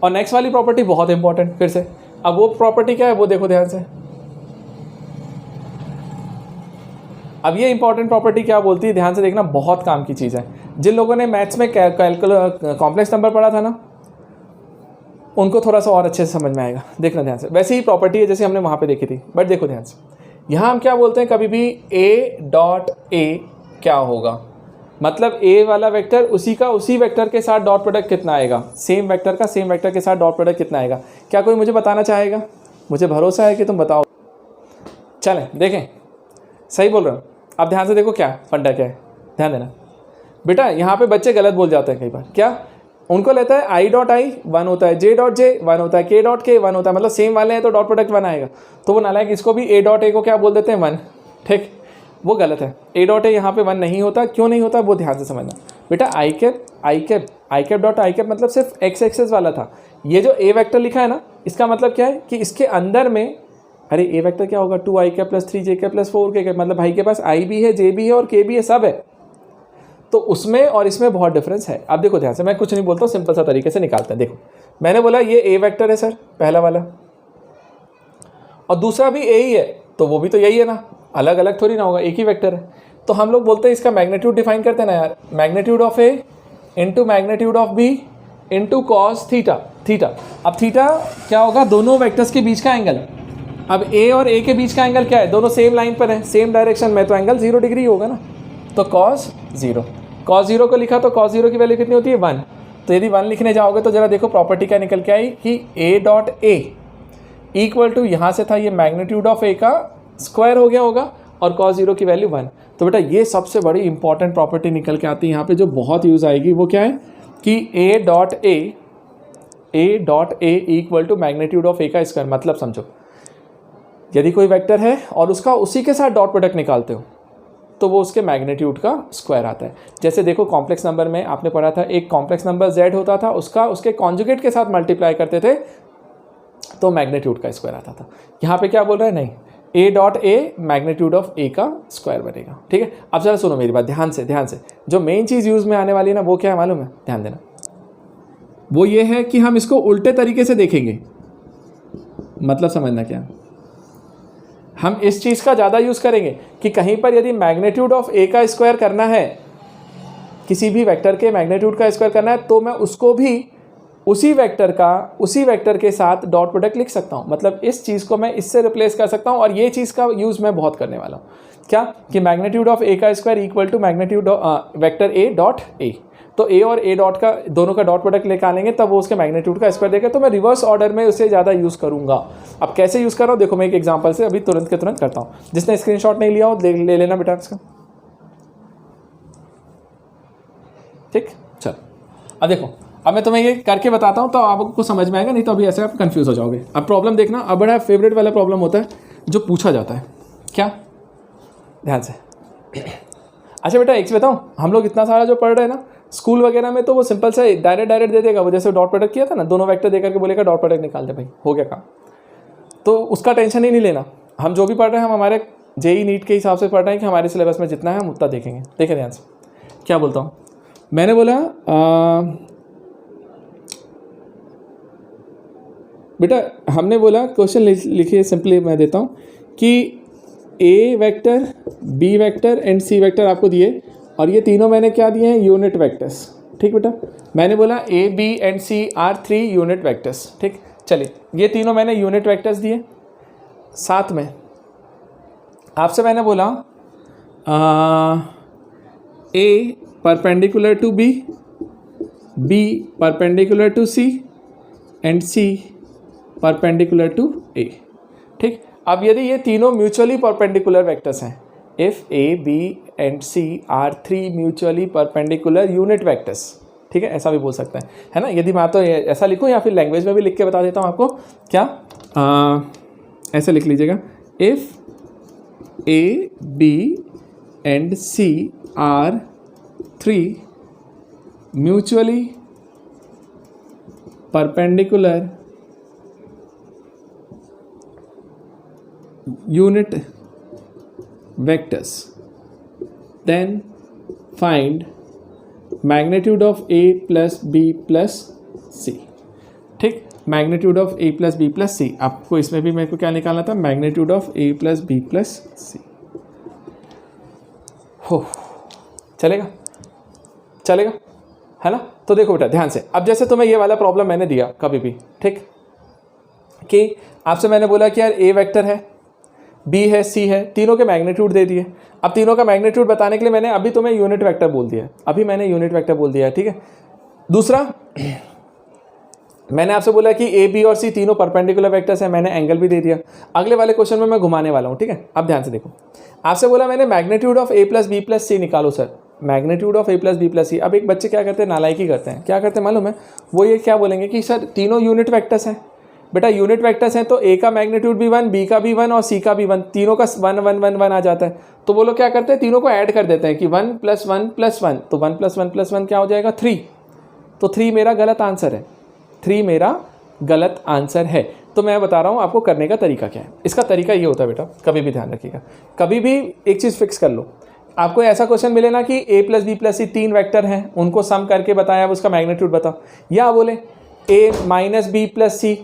और नेक्स्ट वाली प्रॉपर्टी बहुत इंपॉर्टेंट फिर से। अब वो प्रॉपर्टी क्या है वो देखो ध्यान से। अब ये इंपॉर्टेंट प्रॉपर्टी क्या बोलती है, ध्यान से देखना, बहुत काम की चीज़ है। जिन लोगों ने मैथ्स में कॉम्प्लेक्स नंबर पढ़ा था ना, उनको थोड़ा सा और अच्छे से समझ में आएगा, देखना ध्यान से। वैसे ही प्रॉपर्टी है जैसे हमने वहाँ पे देखी थी, बट देखो ध्यान से, यहाँ हम क्या बोलते हैं कभी भी, ए डॉट ए क्या होगा, मतलब ए वाला वेक्टर उसी वेक्टर के साथ डॉट प्रोडक्ट कितना आएगा, सेम वेक्टर का सेम वेक्टर के साथ डॉट प्रोडक्ट कितना आएगा। क्या कोई मुझे बताना चाहेगा, मुझे भरोसा है कि तुम बताओ। चलें देखें, सही बोल रहा हूँ। अब ध्यान से देखो क्या फंडा क्या है, ध्यान देना बेटा। यहाँ पे बच्चे गलत बोल जाते हैं कई बार, क्या उनको लेता है आई डॉट आई 1 होता है, जे डॉट जे 1 होता है, के डॉट के 1 होता है, मतलब सेम वाले हैं तो डॉट प्रोडक्ट 1 आएगा। तो वो नालायक इसको भी ए डॉट ए को क्या बोल देते हैं 1, ठीक, वो गलत है। ए डॉट ए यहाँ पे 1 नहीं होता, क्यों नहीं होता वो ध्यान से समझना बेटा। आई कैप डॉट आई कैप मतलब सिर्फ एक्स एक्सेस वाला था। ये जो ए वेक्टर लिखा है ना, इसका मतलब क्या है कि इसके अंदर में, अरे ए वेक्टर क्या होगा, 2 आई कैप प्लस 3 जे कैप प्लस 4 के कैप, मतलब भाई के पास आई भी है, जे भी है और के भी है, सब है। तो उसमें और इसमें बहुत डिफरेंस है। अब देखो ध्यान से, मैं कुछ नहीं बोलता हूँ, सिंपल सा तरीके से निकालते हैं। देखो मैंने बोला ये ए वेक्टर है सर, पहला वाला, और दूसरा भी ए ही है, तो वो भी तो यही है ना, अलग अलग थोड़ी ना होगा, एक ही वेक्टर है। तो हम लोग बोलते हैं इसका मैग्नीट्यूड डिफाइन करते हैं ना यार, magnitude of A into magnitude of B into cos theta. अब थीटा क्या होगा, दोनों वेक्टर्स के बीच का एंगल। अब ए और ए के बीच का एंगल क्या है, दोनों सेम लाइन पर है, सेम डायरेक्शन में, तो एंगल 0 डिग्री होगा ना। तो कॉस 0 को लिखा तो कॉस 0 की वैल्यू कितनी होती है 1, तो यदि 1 लिखने जाओगे तो जरा देखो प्रॉपर्टी क्या निकल के आई कि A dot A equal to यहाँ से था ये मैग्नीट्यूड ऑफ ए का स्क्वायर हो गया होगा और cos 0 की वैल्यू 1। तो बेटा ये सबसे बड़ी इंपॉर्टेंट प्रॉपर्टी निकल के आती है यहाँ पे जो बहुत यूज़ आएगी, वो क्या है कि A dot A equal to magnitude of A का स्क्वायर। मतलब समझो, यदि कोई वेक्टर है और उसका उसी के साथ डॉट प्रोडक्ट निकालते हो तो वो उसके मैग्नीट्यूड का स्क्वायर आता है। जैसे देखो कॉम्प्लेक्स नंबर में आपने पढ़ा था, एक कॉम्प्लेक्स नंबर z होता था, उसका उसके कॉन्जुगेट के साथ मल्टीप्लाई करते थे तो मैग्नीट्यूड का स्क्वायर आता था। यहाँ पे क्या बोल रहे हैं, नहीं, A dot A magnitude of A का स्क्वायर बनेगा। ठीक है, अब जरा सुनो मेरी बात ध्यान से। जो मेन चीज़ यूज़ में आने वाली है ना, वो क्या है मालूम है, ध्यान देना, वो ये है कि हम इसको उल्टे तरीके से देखेंगे। मतलब समझना क्या, हम इस चीज़ का ज़्यादा यूज़ करेंगे कि कहीं पर यदि मैग्नीट्यूड ऑफ ए का स्क्वायर करना है, किसी भी वेक्टर के मैग्नीट्यूड का स्क्वायर करना है, तो मैं उसको भी उसी वेक्टर के साथ डॉट प्रोडक्ट लिख सकता हूँ। मतलब इस चीज़ को मैं इससे रिप्लेस कर सकता हूँ और ये चीज़ का यूज़ मैं बहुत करने वाला हूँ। क्या कि मैग्नीट्यूड ऑफ ए का square equal to magnitude vector A dot A. तो ए और ए डॉट का दोनों का डॉट प्रोडक्ट निकालेंगे तब वो उसके मैग्नीट्यूड का स्क्वायर देगा। तो मैं रिवर्स ऑर्डर में उसे ज़्यादा यूज़ करूँगा। अब कैसे यूज़ कर रहा हूँ देखो, मैं एक एग्जाम्पल से अभी तुरंत के तुरंत करता हूँ। जिसने स्क्रीनशॉट नहीं लिया हो ले लेना बेटा इसका। ठीक, चलो अब देखो, अब मैं तुम्हें ये करके बताता हूँ तो आपको समझ में आएगा, नहीं तो अभी ऐसे आप कंफ्यूज हो जाओगे। अब प्रॉब्लम देखना, अब बड़ा फेवरेट वाला प्रॉब्लम होता है जो पूछा जाता है। क्या, ध्यान से। अच्छा बेटा एक चीज़ बताऊँ, हम लोग इतना सारा जो पढ़ रहे हैं ना स्कूल वगैरह में, तो वो सिंपल से डायरेक्ट दे देगा। वो जैसे डॉट प्रोडक्ट किया था ना, दोनों वेक्टर देकर के बोलेगा डॉट प्रोडक्ट निकाल दे, भाई हो गया काम। तो उसका टेंशन ही नहीं लेना। हम जो भी पढ़ रहे हैं हम हमारे जेई नीट के हिसाब से पढ़ रहे हैं कि हमारे सिलेबस में जितना है हम उतना देखेंगे। देखें ध्यान से, क्या बोलता हूँ मैंने बोला बेटा, हमने बोला क्वेश्चन लिखिए, सिंपली मैं देता हूँ कि A vector, B vector and C vector आपको दिए और ये तीनों मैंने क्या दिए हैं, यूनिट वेक्टर्स। ठीक बेटा, मैंने बोला A B and C are 3 unit vectors. ठीक, चलिए ये तीनों मैंने यूनिट वेक्टर्स दिए। साथ में आपसे मैंने बोला A perpendicular to B, B perpendicular to C and C perpendicular to A. ठीक, अब यदि ये तीनों म्यूचुअली परपेंडिकुलर वेक्टर्स हैं, if A B and C are 3 mutually perpendicular unit vectors, ठीक है, ऐसा भी बोल सकते हैं, है ना। यदि मैं तो ऐसा लिखूं या फिर लैंग्वेज में भी लिख के बता देता हूँ आपको, क्या ऐसा लिख लीजिएगा, if A B and C are 3 mutually perpendicular unit vectors, then find magnitude of a plus b plus c। ठीक, magnitude of a plus b plus c, आपको इसमें भी मेरे को क्या निकालना था, magnitude of a plus b plus c। हो, चलेगा है ना। तो देखो बेटा ध्यान से, अब जैसे तुम्हें ये वाला प्रॉब्लम मैंने दिया कभी भी, ठीक, कि आपसे मैंने बोला कि यार ए वेक्टर है, बी है, सी है, तीनों के मैग्नीट्यूड दे दिए। अब तीनों का मैग्नीट्यूड बताने के लिए मैंने अभी तुम्हें यूनिट वेक्टर बोल दिया है, ठीक है। दूसरा मैंने आपसे बोला कि ए बी और सी तीनों परपेंडिकुलर वेक्टर्स हैं, मैंने एंगल भी दे दिया। अगले वाले क्वेश्चन में मैं घुमाने वाला हूँ, ठीक है। अब ध्यान से देखो, आपसे बोला मैंने magnitude of A plus B plus C निकालो sir, magnitude of A plus B plus C. अब एक बच्चे क्या करते हैं, नालायकी करते हैं, क्या करते हैं मालूम है, वो ये क्या बोलेंगे कि सर तीनों यूनिट वेक्टर्स हैं। बेटा यूनिट वेक्टर्स हैं तो ए का मैग्नीट्यूड भी 1, बी का भी 1 और सी का भी 1, तीनों का 1 1 1 1 आ जाता है। तो वो लोग क्या करते हैं, तीनों को ऐड कर देते हैं कि 1 + 1 + 1, तो 1 + 1 + 1 क्या हो जाएगा, 3। तो 3 मेरा गलत आंसर है, 3 मेरा गलत आंसर है। तो मैं बता रहा हूँ आपको करने का तरीका क्या है। इसका तरीका ये होता है बेटा, कभी भी ध्यान रखिएगा, कभी भी एक चीज़ फिक्स कर लो। आपको ऐसा क्वेश्चन मिले ना कि a + b + c 3 वेक्टर हैं, उनको सम करके बताया, उसका मैग्नीट्यूड बताओ, या बोले a - b + c,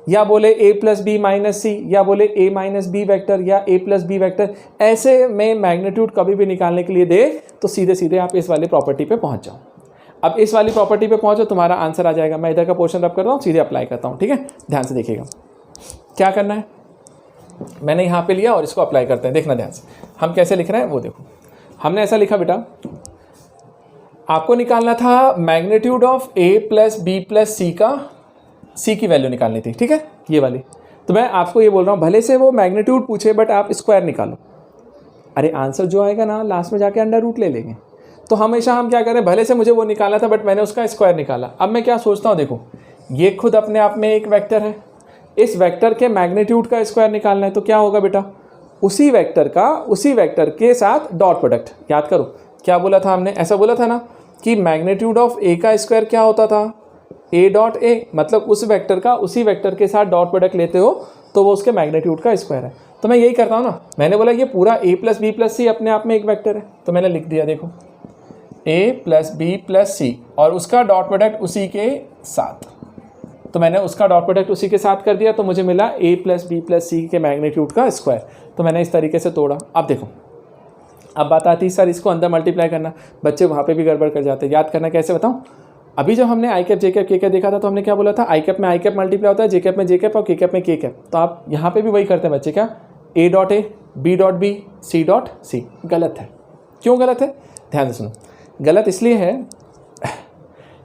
या बोले a + b - c, या बोले a - b वेक्टर या a + b वेक्टर, ऐसे में मैग्नीट्यूड कभी भी निकालने के लिए दे तो सीधे सीधे आप इस वाली प्रॉपर्टी पे पहुंच जाओ। अब इस वाली प्रॉपर्टी पे पहुंचो, तुम्हारा आंसर आ जाएगा। मैं इधर का पोर्शन रब कर रहा हूँ, सीधे अप्लाई करता हूँ, ठीक है। ध्यान से देखिएगा क्या करना है, मैंने यहाँ पे लिया और इसको अप्लाई करते हैं। देखना ध्यान से हम कैसे लिख रहे हैं वो देखो। हमने ऐसा लिखा बेटा, आपको निकालना था magnitude of A plus B plus C का, सी की वैल्यू निकालनी थी, ठीक है, ये वाली। तो मैं आपको ये बोल रहा हूँ, भले से वो मैग्नीट्यूड पूछे बट आप स्क्वायर निकालो। अरे आंसर जो आएगा ना लास्ट में जाके अंडर रूट ले लेंगे। तो हमेशा हम क्या करें, भले से मुझे वो निकालना था बट मैंने उसका स्क्वायर निकाला। अब मैं क्या सोचता हूँ, देखो ये खुद अपने आप में एक वेक्टर है, इस वेक्टर के मैग्नीट्यूड का स्क्वायर निकालना है। तो क्या होगा बेटा, उसी वेक्टर का उसी वेक्टर के साथ डॉट प्रोडक्ट। याद करो क्या बोला था हमने, ऐसा बोला था ना कि मैग्नीट्यूड ऑफ ए का स्क्वायर क्या होता था, ए डॉट ए, मतलब उस वेक्टर का उसी वेक्टर के साथ डॉट प्रोडक्ट लेते हो तो वो उसके मैग्नीट्यूड का स्क्वायर है। तो मैं यही करता हूँ ना, मैंने बोला ये पूरा ए प्लस बी प्लस सी अपने आप में एक वेक्टर है, तो मैंने लिख दिया, देखो ए प्लस बी प्लस सी और उसका डॉट प्रोडक्ट उसी के साथ। तो मैंने उसका डॉट प्रोडक्ट उसी के साथ कर दिया, तो मुझे मिला ए प्लस बी प्लस सी के मैग्नीट्यूड का स्क्वायर। तो मैंने इस तरीके से तोड़ा। अब देखो, अब बात आती है सर इसको अंदर मल्टीप्लाई करना, बच्चे वहाँ पे भी गड़बड़ कर जाते हैं। याद करना कैसे बताऊँ, अभी जब हमने आई कैप जे कैप के कैप देखा था तो हमने क्या बोला था, आई कैप में आई कैप मल्टीप्लाई होता है, जे कैप में जे कैप और के कैप में के कैप। तो आप यहाँ पे भी वही करते हैं बच्चे, क्या A dot A, B dot B, C dot C. गलत है। क्यों गलत है, ध्यान से सुनो। गलत इसलिए है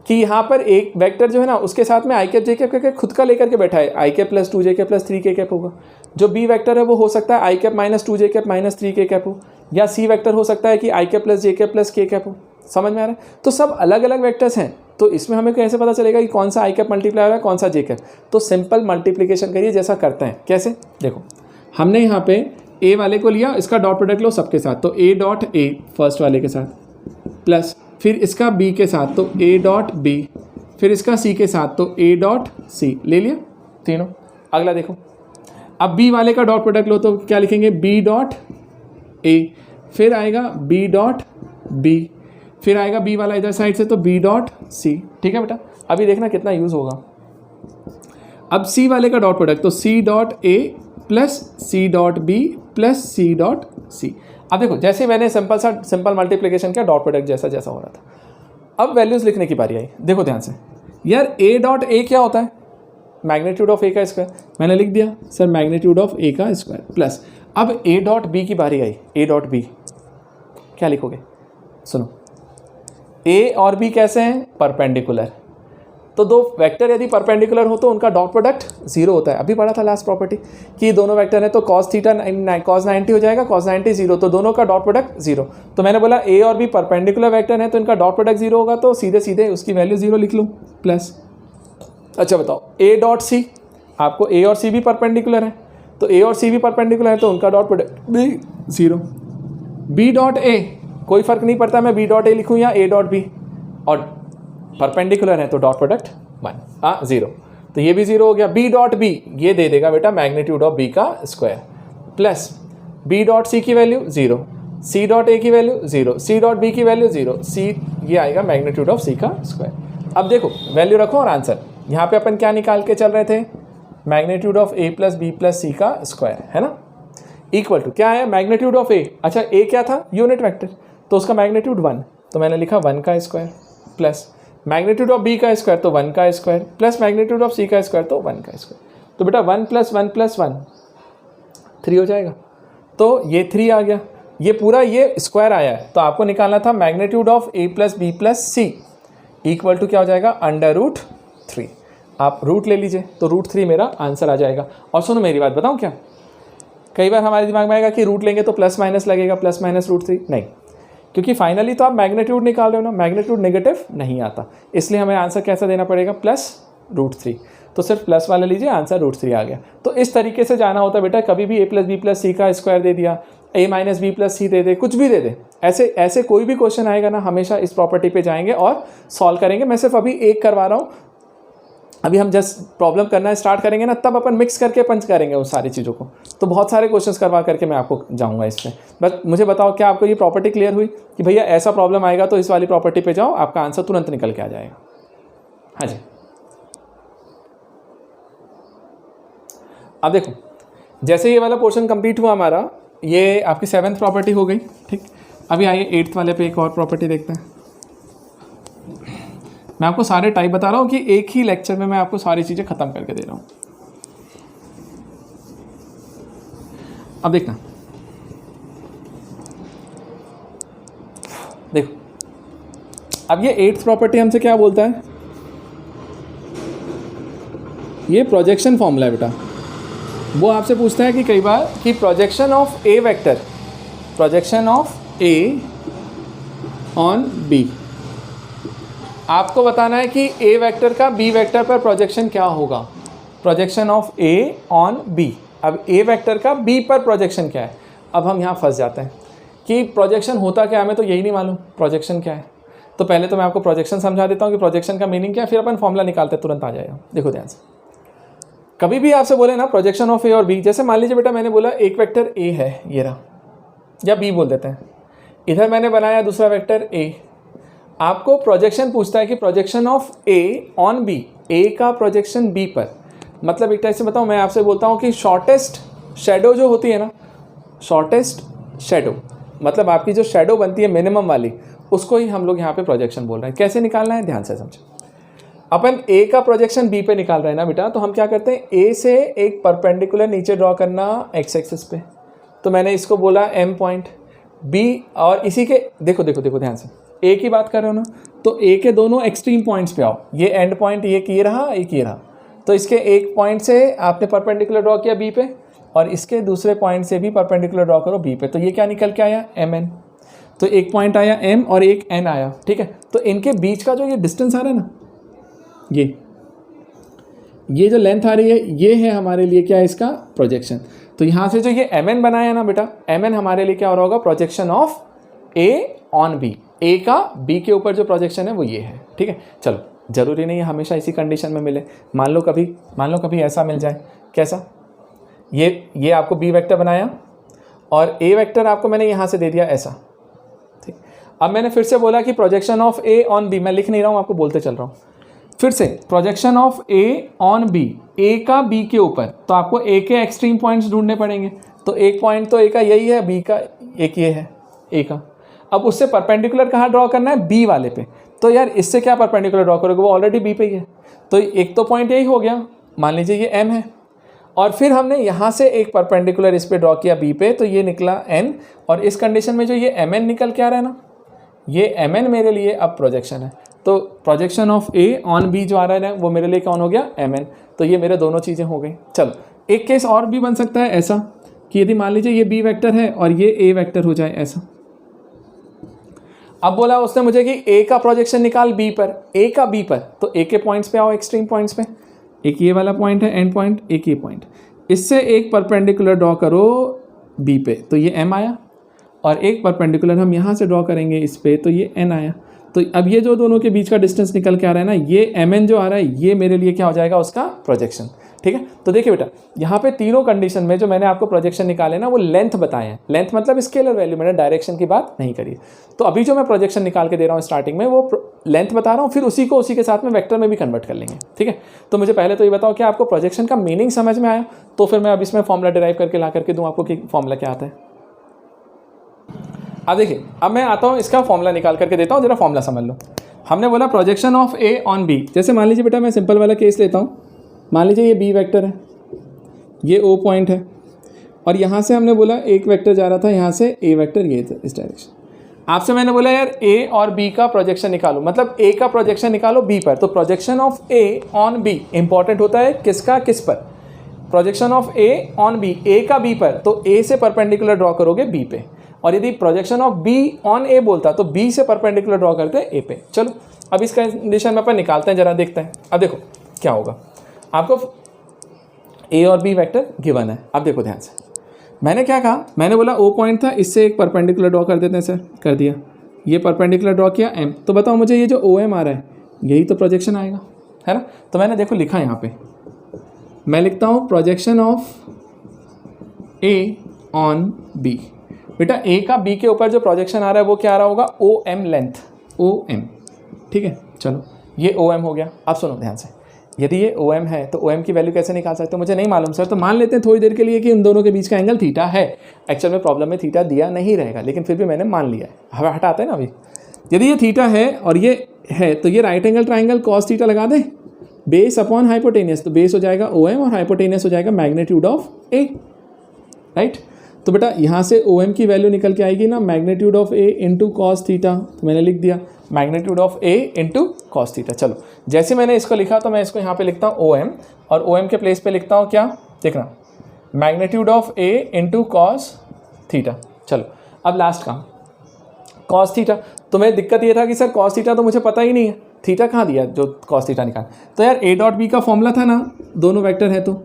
कि यहाँ पर एक वेक्टर जो है ना उसके साथ में आई कैप जे कैप के खुद का लेकर के बैठा है, आई कैप प्लस 2 जे कैप प्लस 3 के कैप होगा। जो बी वेक्टर है वो हो सकता है आई कैप माइनस 2 जे कैप माइनस 3 के कैप हो, या सी वेक्टर हो सकता है कि आई cap plus J cap plus K cap हो। समझ में आ रहा है। तो सब अलग अलग वेक्टर्स हैं, तो इसमें हमें कैसे पता चलेगा कि कौन सा आई कैप मल्टीप्लाई हो रहा है कौन सा जे कैप। तो सिंपल मल्टीप्लिकेशन करिए, जैसा करते हैं। कैसे, देखो हमने यहाँ पे ए वाले को लिया, इसका डॉट प्रोडक्ट लो सबके साथ, तो ए डॉट ए फर्स्ट वाले के साथ प्लस फिर इसका बी के साथ तो ए डॉट बी, फिर इसका सी के साथ तो ए डॉट सी, ले लिया तीनों। अगला देखो, अब बी वाले का डॉट प्रोडक्ट लो तो क्या लिखेंगे, बी डॉट ए, फिर आएगा बी डॉट बी, फिर आएगा बी वाला इधर साइड से तो बी डॉट सी। ठीक है बेटा, अभी देखना कितना यूज़ होगा। अब सी वाले का डॉट प्रोडक्ट तो C dot A plus C dot B plus C dot C. अब देखो जैसे मैंने सिंपल मल्टीप्लिकेशन किया, डॉट प्रोडक्ट जैसा जैसा हो रहा था। अब वैल्यूज़ लिखने की बारी आई। देखो ध्यान से यार, ए डॉट ए क्या होता है, मैग्नीट्यूड ऑफ ए का स्क्वायर। मैंने लिख दिया सर मैग्नीट्यूड ऑफ ए का स्क्वायर प्लस, अब ए डॉट बी की बारी आई। ए डॉट बी क्या लिखोगे, सुनो, ए और बी कैसे हैं, परपेंडिकुलर। तो दो वेक्टर यदि परपेंडिकुलर हो तो उनका डॉट प्रोडक्ट जीरो होता है। अभी पढ़ा था लास्ट प्रॉपर्टी कि दोनों वेक्टर हैं तो cos थीटा cos 90 हो जाएगा, cos 90 जीरो, तो दोनों का डॉट प्रोडक्ट जीरो। तो मैंने बोला ए और बी परपेंडिकुलर वेक्टर हैं तो इनका डॉट प्रोडक्ट जीरो होगा, तो सीधे सीधे उसकी वैल्यू जीरो लिख लो प्लस। अच्छा बताओ, ए डॉट सी, आपको ए और सी भी परपेंडिकुलर है, तो ए और सी भी परपेंडिकुलर है तो उनका डॉट प्रोडक्ट भी जीरो। बी डॉट ए, कोई फर्क नहीं पड़ता मैं बी डॉट ए लिखूँ या ए डॉट बी, और परपेंडिकुलर है तो डॉट प्रोडक्ट 1 जीरो, तो ये भी जीरो हो गया। बी डॉट बी ये दे देगा बेटा मैग्नीट्यूड ऑफ बी का square plus B dot C की value zero, C dot A की value zero, C dot B की वैल्यू जीरो, सी ये आएगा मैग्नीट्यूड ऑफ सी का स्क्वायर। अब देखो वैल्यू रखो और आंसर। यहाँ पे अपन क्या निकाल के चल रहे थे, magnitude of A plus B plus C का स्क्वायर, है ना, इक्वल टू क्या है, मैग्नीट्यूड ऑफ ए। अच्छा ए क्या था, यूनिट वेक्टर, तो उसका मैग्नीट्यूड 1, तो मैंने लिखा 1 का square plus magnitude of B का स्क्वायर तो 1 का square plus magnitude of C का स्क्वायर तो 1 का स्क्वायर। तो बेटा 1 प्लस 1 प्लस 1 3 हो जाएगा, तो ये 3 आ गया, ये पूरा ये स्क्वायर आया है। तो आपको निकालना था magnitude of A plus B plus C equal to क्या हो जाएगा, अंडर रूट 3। आप रूट ले लीजिए तो रूट 3 मेरा आंसर आ जाएगा। और सुनो मेरी बात बताऊँ क्या, कई बार हमारे दिमाग में आएगा कि रूट लेंगे तो प्लस माइनस लगेगा, प्लस माइनस रूट 3, नहीं, क्योंकि फाइनली तो आप मैग्नीट्यूड निकाल रहे हो ना, मैग्नीट्यूड नेगेटिव नहीं आता, इसलिए हमें आंसर कैसा देना पड़ेगा, प्लस रूट 3। तो सिर्फ प्लस वाला लीजिए, आंसर रूट 3 आ गया। तो इस तरीके से जाना होता है बेटा, कभी भी ए प्लस बी प्लस सी का स्क्वायर दे दिया, ए माइनस बी प्लस सी दे दे, कुछ भी दे दे, ऐसे कोई भी क्वेश्चन आएगा ना, हमेशा इस प्रॉपर्टी पे जाएंगे और सॉल्व करेंगे। मैं सिर्फ अभी एक करवा रहा हूँ, अभी हम जस्ट प्रॉब्लम करना स्टार्ट करेंगे ना, तब अपन मिक्स करके पंच करेंगे उस सारी चीज़ों को। तो बहुत सारे क्वेश्चंस करवा करके मैं आपको जाऊंगा इस पर। बस मुझे बताओ क्या आपको ये प्रॉपर्टी क्लियर हुई कि भैया ऐसा प्रॉब्लम आएगा तो इस वाली प्रॉपर्टी पे जाओ, आपका आंसर तुरंत निकल के आ जाएगा। हाँ जी, अब देखो जैसे ये वाला पोर्शन कंप्लीट हुआ हमारा, ये आपकी 7th प्रॉपर्टी हो गई। ठीक, अभी आइए 8th वाले पे एक और प्रॉपर्टी देखते हैं। मैं आपको सारे टाइप बता रहा हूँ कि एक ही लेक्चर में मैं आपको सारी चीज़ें ख़त्म करके दे रहा हूँ। अब देखना, देखो अब ये 8th प्रॉपर्टी हमसे क्या बोलता है, ये प्रोजेक्शन फॉर्मूला है बेटा। वो आपसे पूछता है कि कई बार कि projection of a vector, projection of A on B, आपको बताना है कि ए वेक्टर का बी वेक्टर पर प्रोजेक्शन क्या होगा, projection of A on B. अब ए वेक्टर का बी पर प्रोजेक्शन क्या है। अब हम यहाँ फंस जाते हैं कि प्रोजेक्शन होता क्या है, हमें तो यही नहीं मालूम प्रोजेक्शन क्या है। तो पहले तो मैं आपको प्रोजेक्शन समझा देता हूँ कि प्रोजेक्शन का मीनिंग क्या है, फिर अपन फॉर्मूला निकालते हैं, तुरंत आ जाएगा। देखो ध्यान से, कभी भी आपसे बोले ना प्रोजेक्शन ऑफ ए और बी, जैसे मान लीजिए बेटा मैंने बोला एक वेक्टर ए है, ये रहा, या बी बोल देते हैं, इधर मैंने बनाया दूसरा वेक्टर ए। आपको प्रोजेक्शन पूछता है कि projection of A on B, A का प्रोजेक्शन बी पर, मतलब एक टाइप से बताऊँ, मैं आपसे बोलता हूँ कि शॉर्टेस्ट शेडो जो होती है ना, शॉर्टेस्ट शेडो मतलब आपकी जो शेडो बनती है मिनिमम वाली, उसको ही हम लोग यहाँ पे प्रोजेक्शन बोल रहे हैं। कैसे निकालना है, ध्यान से समझो। अपन ए का प्रोजेक्शन बी पे निकाल रहे हैं ना बेटा, तो हम क्या करते हैं, ए से एक परपेंडिकुलर नीचे ड्रॉ करना एक्स एक्सिस पे, तो मैंने इसको बोला एम पॉइंट, बी और इसी के देखो देखो देखो ध्यान से, ए की बात कर रहे हो ना, तो ए के दोनों एक्सट्रीम पॉइंट्स पे आओ, ये एंड पॉइंट ये रहा, एक ये रहा, तो इसके एक पॉइंट से आपने परपेंडिकुलर ड्रॉ किया बी पे, और इसके दूसरे पॉइंट से भी परपेंडिकुलर ड्रॉ करो बी पे, तो ये क्या निकल के आया, एम एन। तो एक पॉइंट आया एम और एक एन आया, ठीक है। तो इनके बीच का जो ये डिस्टेंस आ रहा है ना, ये जो लेंथ आ रही है, ये है हमारे लिए क्या है, इसका प्रोजेक्शन। तो यहाँ से जो ये एम एन बनाया ना बेटा, एम एन हमारे लिए क्या हो रहा होगा, projection of A on B, A का बी के ऊपर जो प्रोजेक्शन है वो ये है, ठीक है। चलो, जरूरी नहीं है हमेशा इसी कंडीशन में मिले, मान लो कभी ऐसा मिल जाए, कैसा, ये आपको बी वेक्टर बनाया और ए वेक्टर आपको मैंने यहाँ से दे दिया ऐसा, ठीक। अब मैंने फिर से बोला कि projection of A on B, मैं लिख नहीं रहा हूँ, आपको बोलते चल रहा हूँ फिर से, projection of A on B, A का बी के ऊपर, तो आपको ए के एक्सट्रीम पॉइंट्स ढूंढने पड़ेंगे। तो एक पॉइंट तो ए का यही है, बी का एक ये है ए का। अब उससे परपेंडिकुलर कहाँ ड्रॉ करना है, बी वाले पे। तो यार इससे क्या परपेंडिकुलर ड्रॉ करोगे, वो ऑलरेडी बी पे ही है, तो एक तो पॉइंट यही हो गया, मान लीजिए ये एम है, और फिर हमने यहाँ से एक परपेंडिकुलर इस पे ड्रॉ किया बी पे, तो ये निकला एन, और इस कंडीशन में जो ये एम एन निकल के आ रहा है ना, ये एम एन मेरे लिए अब प्रोजेक्शन है। तो projection of A on B जो आ रहा है ना, वो मेरे लिए कौन हो गया, एम एन। तो ये मेरे दोनों चीज़ें हो गई। चलो, एक केस और भी बन सकता है ऐसा कि यदि मान लीजिए ये बी वेक्टर है और ये ए वेक्टर हो जाए ऐसा। अब बोला उसने मुझे कि ए का प्रोजेक्शन निकाल बी पर, ए का बी पर, तो ए के पॉइंट्स पे आओ, एक्सट्रीम पॉइंट्स पे, एक ये वाला पॉइंट है एंड पॉइंट, एक ये पॉइंट, इससे एक परपेंडिकुलर ड्रॉ करो बी पे, तो ये एम आया, और एक परपेंडिकुलर हम यहाँ से ड्रॉ करेंगे इस पे, तो ये एन आया। तो अब ये जो दोनों के बीच का डिस्टेंस निकल के आ रहा है ना, ये एम एन जो आ रहा है, ये मेरे लिए क्या हो जाएगा, उसका प्रोजेक्शन, ठीक है। तो देखिए बेटा, यहाँ पे तीनों कंडीशन में जो मैंने आपको प्रोजेक्शन निकाले ना, वो लेंथ बताए हैं, लेंथ मतलब स्केलर वैल्यू, मैंने डायरेक्शन की बात नहीं करी। तो अभी जो मैं प्रोजेक्शन निकाल के दे रहा हूँ स्टार्टिंग में, वो लेंथ बता रहा हूँ, फिर उसी के साथ में वेक्टर में भी कन्वर्ट कर लेंगे, ठीक है। तो मुझे पहले तो ये बताओ कि आपको प्रोजेक्शन का मीनिंग समझ में आया, तो फिर मैं अब इसमें फॉर्मूला डिराइव करके ला करके दूँ आपको कि फॉर्मूला क्या आता है। अब देखिए, अब मैं आता हूँ इसका फॉर्मूला निकाल करके देता हूँ, जरा फॉर्मूला समझ लो। हमने बोला projection of A on B, जैसे मान लीजिए बेटा मैं सिंपल वाला केस लेता हूँ, मान लीजिए ये बी वेक्टर है, ये ओ पॉइंट है, और यहाँ से हमने बोला एक वेक्टर जा रहा था यहाँ से, ए वेक्टर ये था इस डायरेक्शन। आपसे मैंने बोला यार ए और बी का प्रोजेक्शन निकालो, मतलब ए का प्रोजेक्शन निकालो बी पर, तो projection of A on B important होता है किसका, किस पर, projection of A on B, A का बी पर, तो ए से परपेंडिकुलर ड्रॉ करोगे बी पे, और यदि प्रोजेक्शन ऑफ बी ऑन ए बोलता तो बी से परपेंडिकुलर ड्रॉ करते ए पे। चलो, अब इस कंडीशन में अपन निकालते हैं, जरा देखते हैं। अब देखो क्या होगा, आपको ए और बी वेक्टर गिवन है। अब देखो ध्यान से, मैंने क्या कहा, मैंने बोला ओ पॉइंट था, इससे एक परपेंडिकुलर ड्रॉ कर देते हैं सर, कर दिया, ये परपेंडिकुलर ड्रॉ किया एम, तो बताओ मुझे ये जो ओ एम आ रहा है, यही तो प्रोजेक्शन आएगा, है ना। तो मैंने देखो लिखा यहाँ पे, मैं लिखता हूँ projection of A on B. बेटा ए का बी के ऊपर जो प्रोजेक्शन आ रहा है वो क्या आ रहा होगा, O M length, O M, ठीक है। चलो, ये ओ एम हो गया। अब सुनो ध्यान से, यदि ये ओ एम है तो ओ एम की वैल्यू कैसे निकाल सकते हो, मुझे नहीं मालूम सर, तो मान लेते हैं थोड़ी देर के लिए कि उन दोनों के बीच का एंगल थीटा है। एक्चुअल में प्रॉब्लम में थीटा दिया नहीं रहेगा, लेकिन फिर भी मैंने मान लिया है, हमें हटाते हैं ना अभी। यदि ये थीटा है और ये है, तो ये right angle triangle cos theta लगा दें, बेस अपॉन हाइपोटेनियस, तो बेस हो जाएगा ओ एम और हाइपोटेनियस हो जाएगा मैग्नीट्यूड ऑफ ए, राइट। तो बेटा यहाँ से ओ एम की वैल्यू निकल के आएगी ना magnitude of A into cos theta, तो मैंने लिख दिया magnitude of A into cos theta. चलो जैसे मैंने इसको लिखा तो मैं इसको यहाँ पे लिखता हूँ ओ एम, और ओ एम के प्लेस पे लिखता हूँ क्या, देखना magnitude of A into cos theta. चलो अब लास्ट काम कॉस थीटा। तुम्हें दिक्कत ये था कि सर कॉस थीटा तो मुझे पता ही नहीं है, थीटा कहाँ दिया जो कॉस थीटा निकाल। तो यार ए डॉट बी का फॉर्मूला था ना, दोनों वेक्टर है तो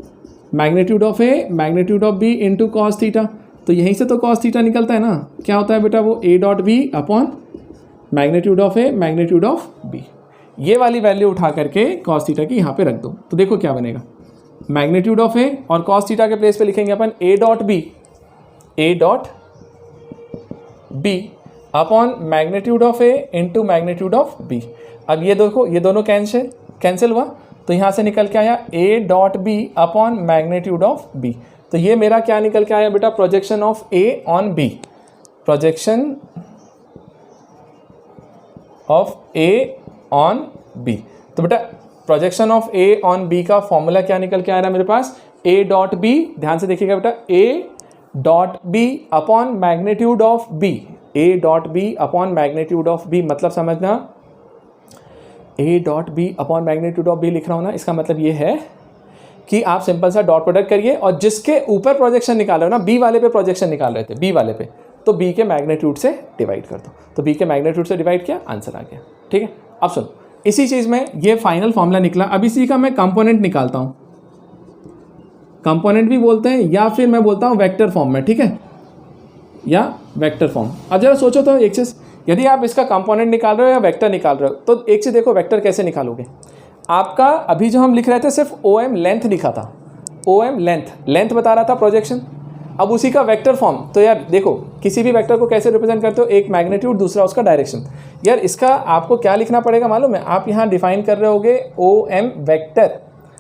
magnitude of A magnitude of B into cos theta, तो यहीं से तो कॉस थीटा निकलता है ना। क्या होता है बेटा वो A dot B upon magnitude of A magnitude of B. ये वाली वैल्यू उठा करके कॉस थीटा की यहाँ पे रख दो, तो देखो क्या बनेगा मैग्नीट्यूड ऑफ ए और कॉस थीटा के प्लेस पे लिखेंगे अपन A dot B upon magnitude of A into magnitude of B. अब ये देखो ये दोनों कैंसिल हुआ, तो यहाँ से निकल के आया A dot B upon magnitude of B. तो ये मेरा क्या निकल के आया बेटा projection of A on B, projection of A on B. तो बेटा projection of A on B का फॉर्मूला क्या निकल के आ रहा है मेरे पास, ए डॉट बी, ध्यान से देखिएगा बेटा A dot B upon magnitude of B, A dot B upon magnitude of B. मतलब समझना A dot B upon magnitude of B लिख रहा हूँ ना, इसका मतलब ये है कि आप सिंपल सा डॉट प्रोडक्ट करिए और जिसके ऊपर प्रोजेक्शन निकाल रहे हो ना, बी वाले पे प्रोजेक्शन निकाल रहे थे, बी वाले पे, तो बी के मैग्नीट्यूड से डिवाइड कर दो, तो बी के मैग्नीट्यूड से डिवाइड किया, आंसर आ गया। ठीक है, अब सुनो इसी चीज़ में ये फाइनल फॉर्मूला निकला। अब इसी का मैं कंपोनेंट निकालता हूँ, कंपोनेंट भी बोलते हैं या फिर मैं बोलता हूँ वेक्टर फॉर्म में, ठीक है, या वेक्टर फॉर्म। अब जरा सोचो तो एक चीज़, यदि आप इसका कंपोनेंट निकाल रहे हो या वेक्टर निकाल रहे हो, तो एक चीज़ देखो वेक्टर कैसे निकालोगे। आपका अभी जो हम लिख रहे थे सिर्फ ओ एम लेंथ लिखा था, ओ एम लेंथ बता रहा था प्रोजेक्शन। अब उसी का वेक्टर फॉर्म, तो यार देखो किसी भी वेक्टर को कैसे रिप्रेजेंट करते हो, एक मैग्नीट्यूड दूसरा उसका डायरेक्शन। यार इसका आपको क्या लिखना पड़ेगा मालूम है, आप यहाँ डिफाइन कर रहे होगे ओ एम वेक्टर,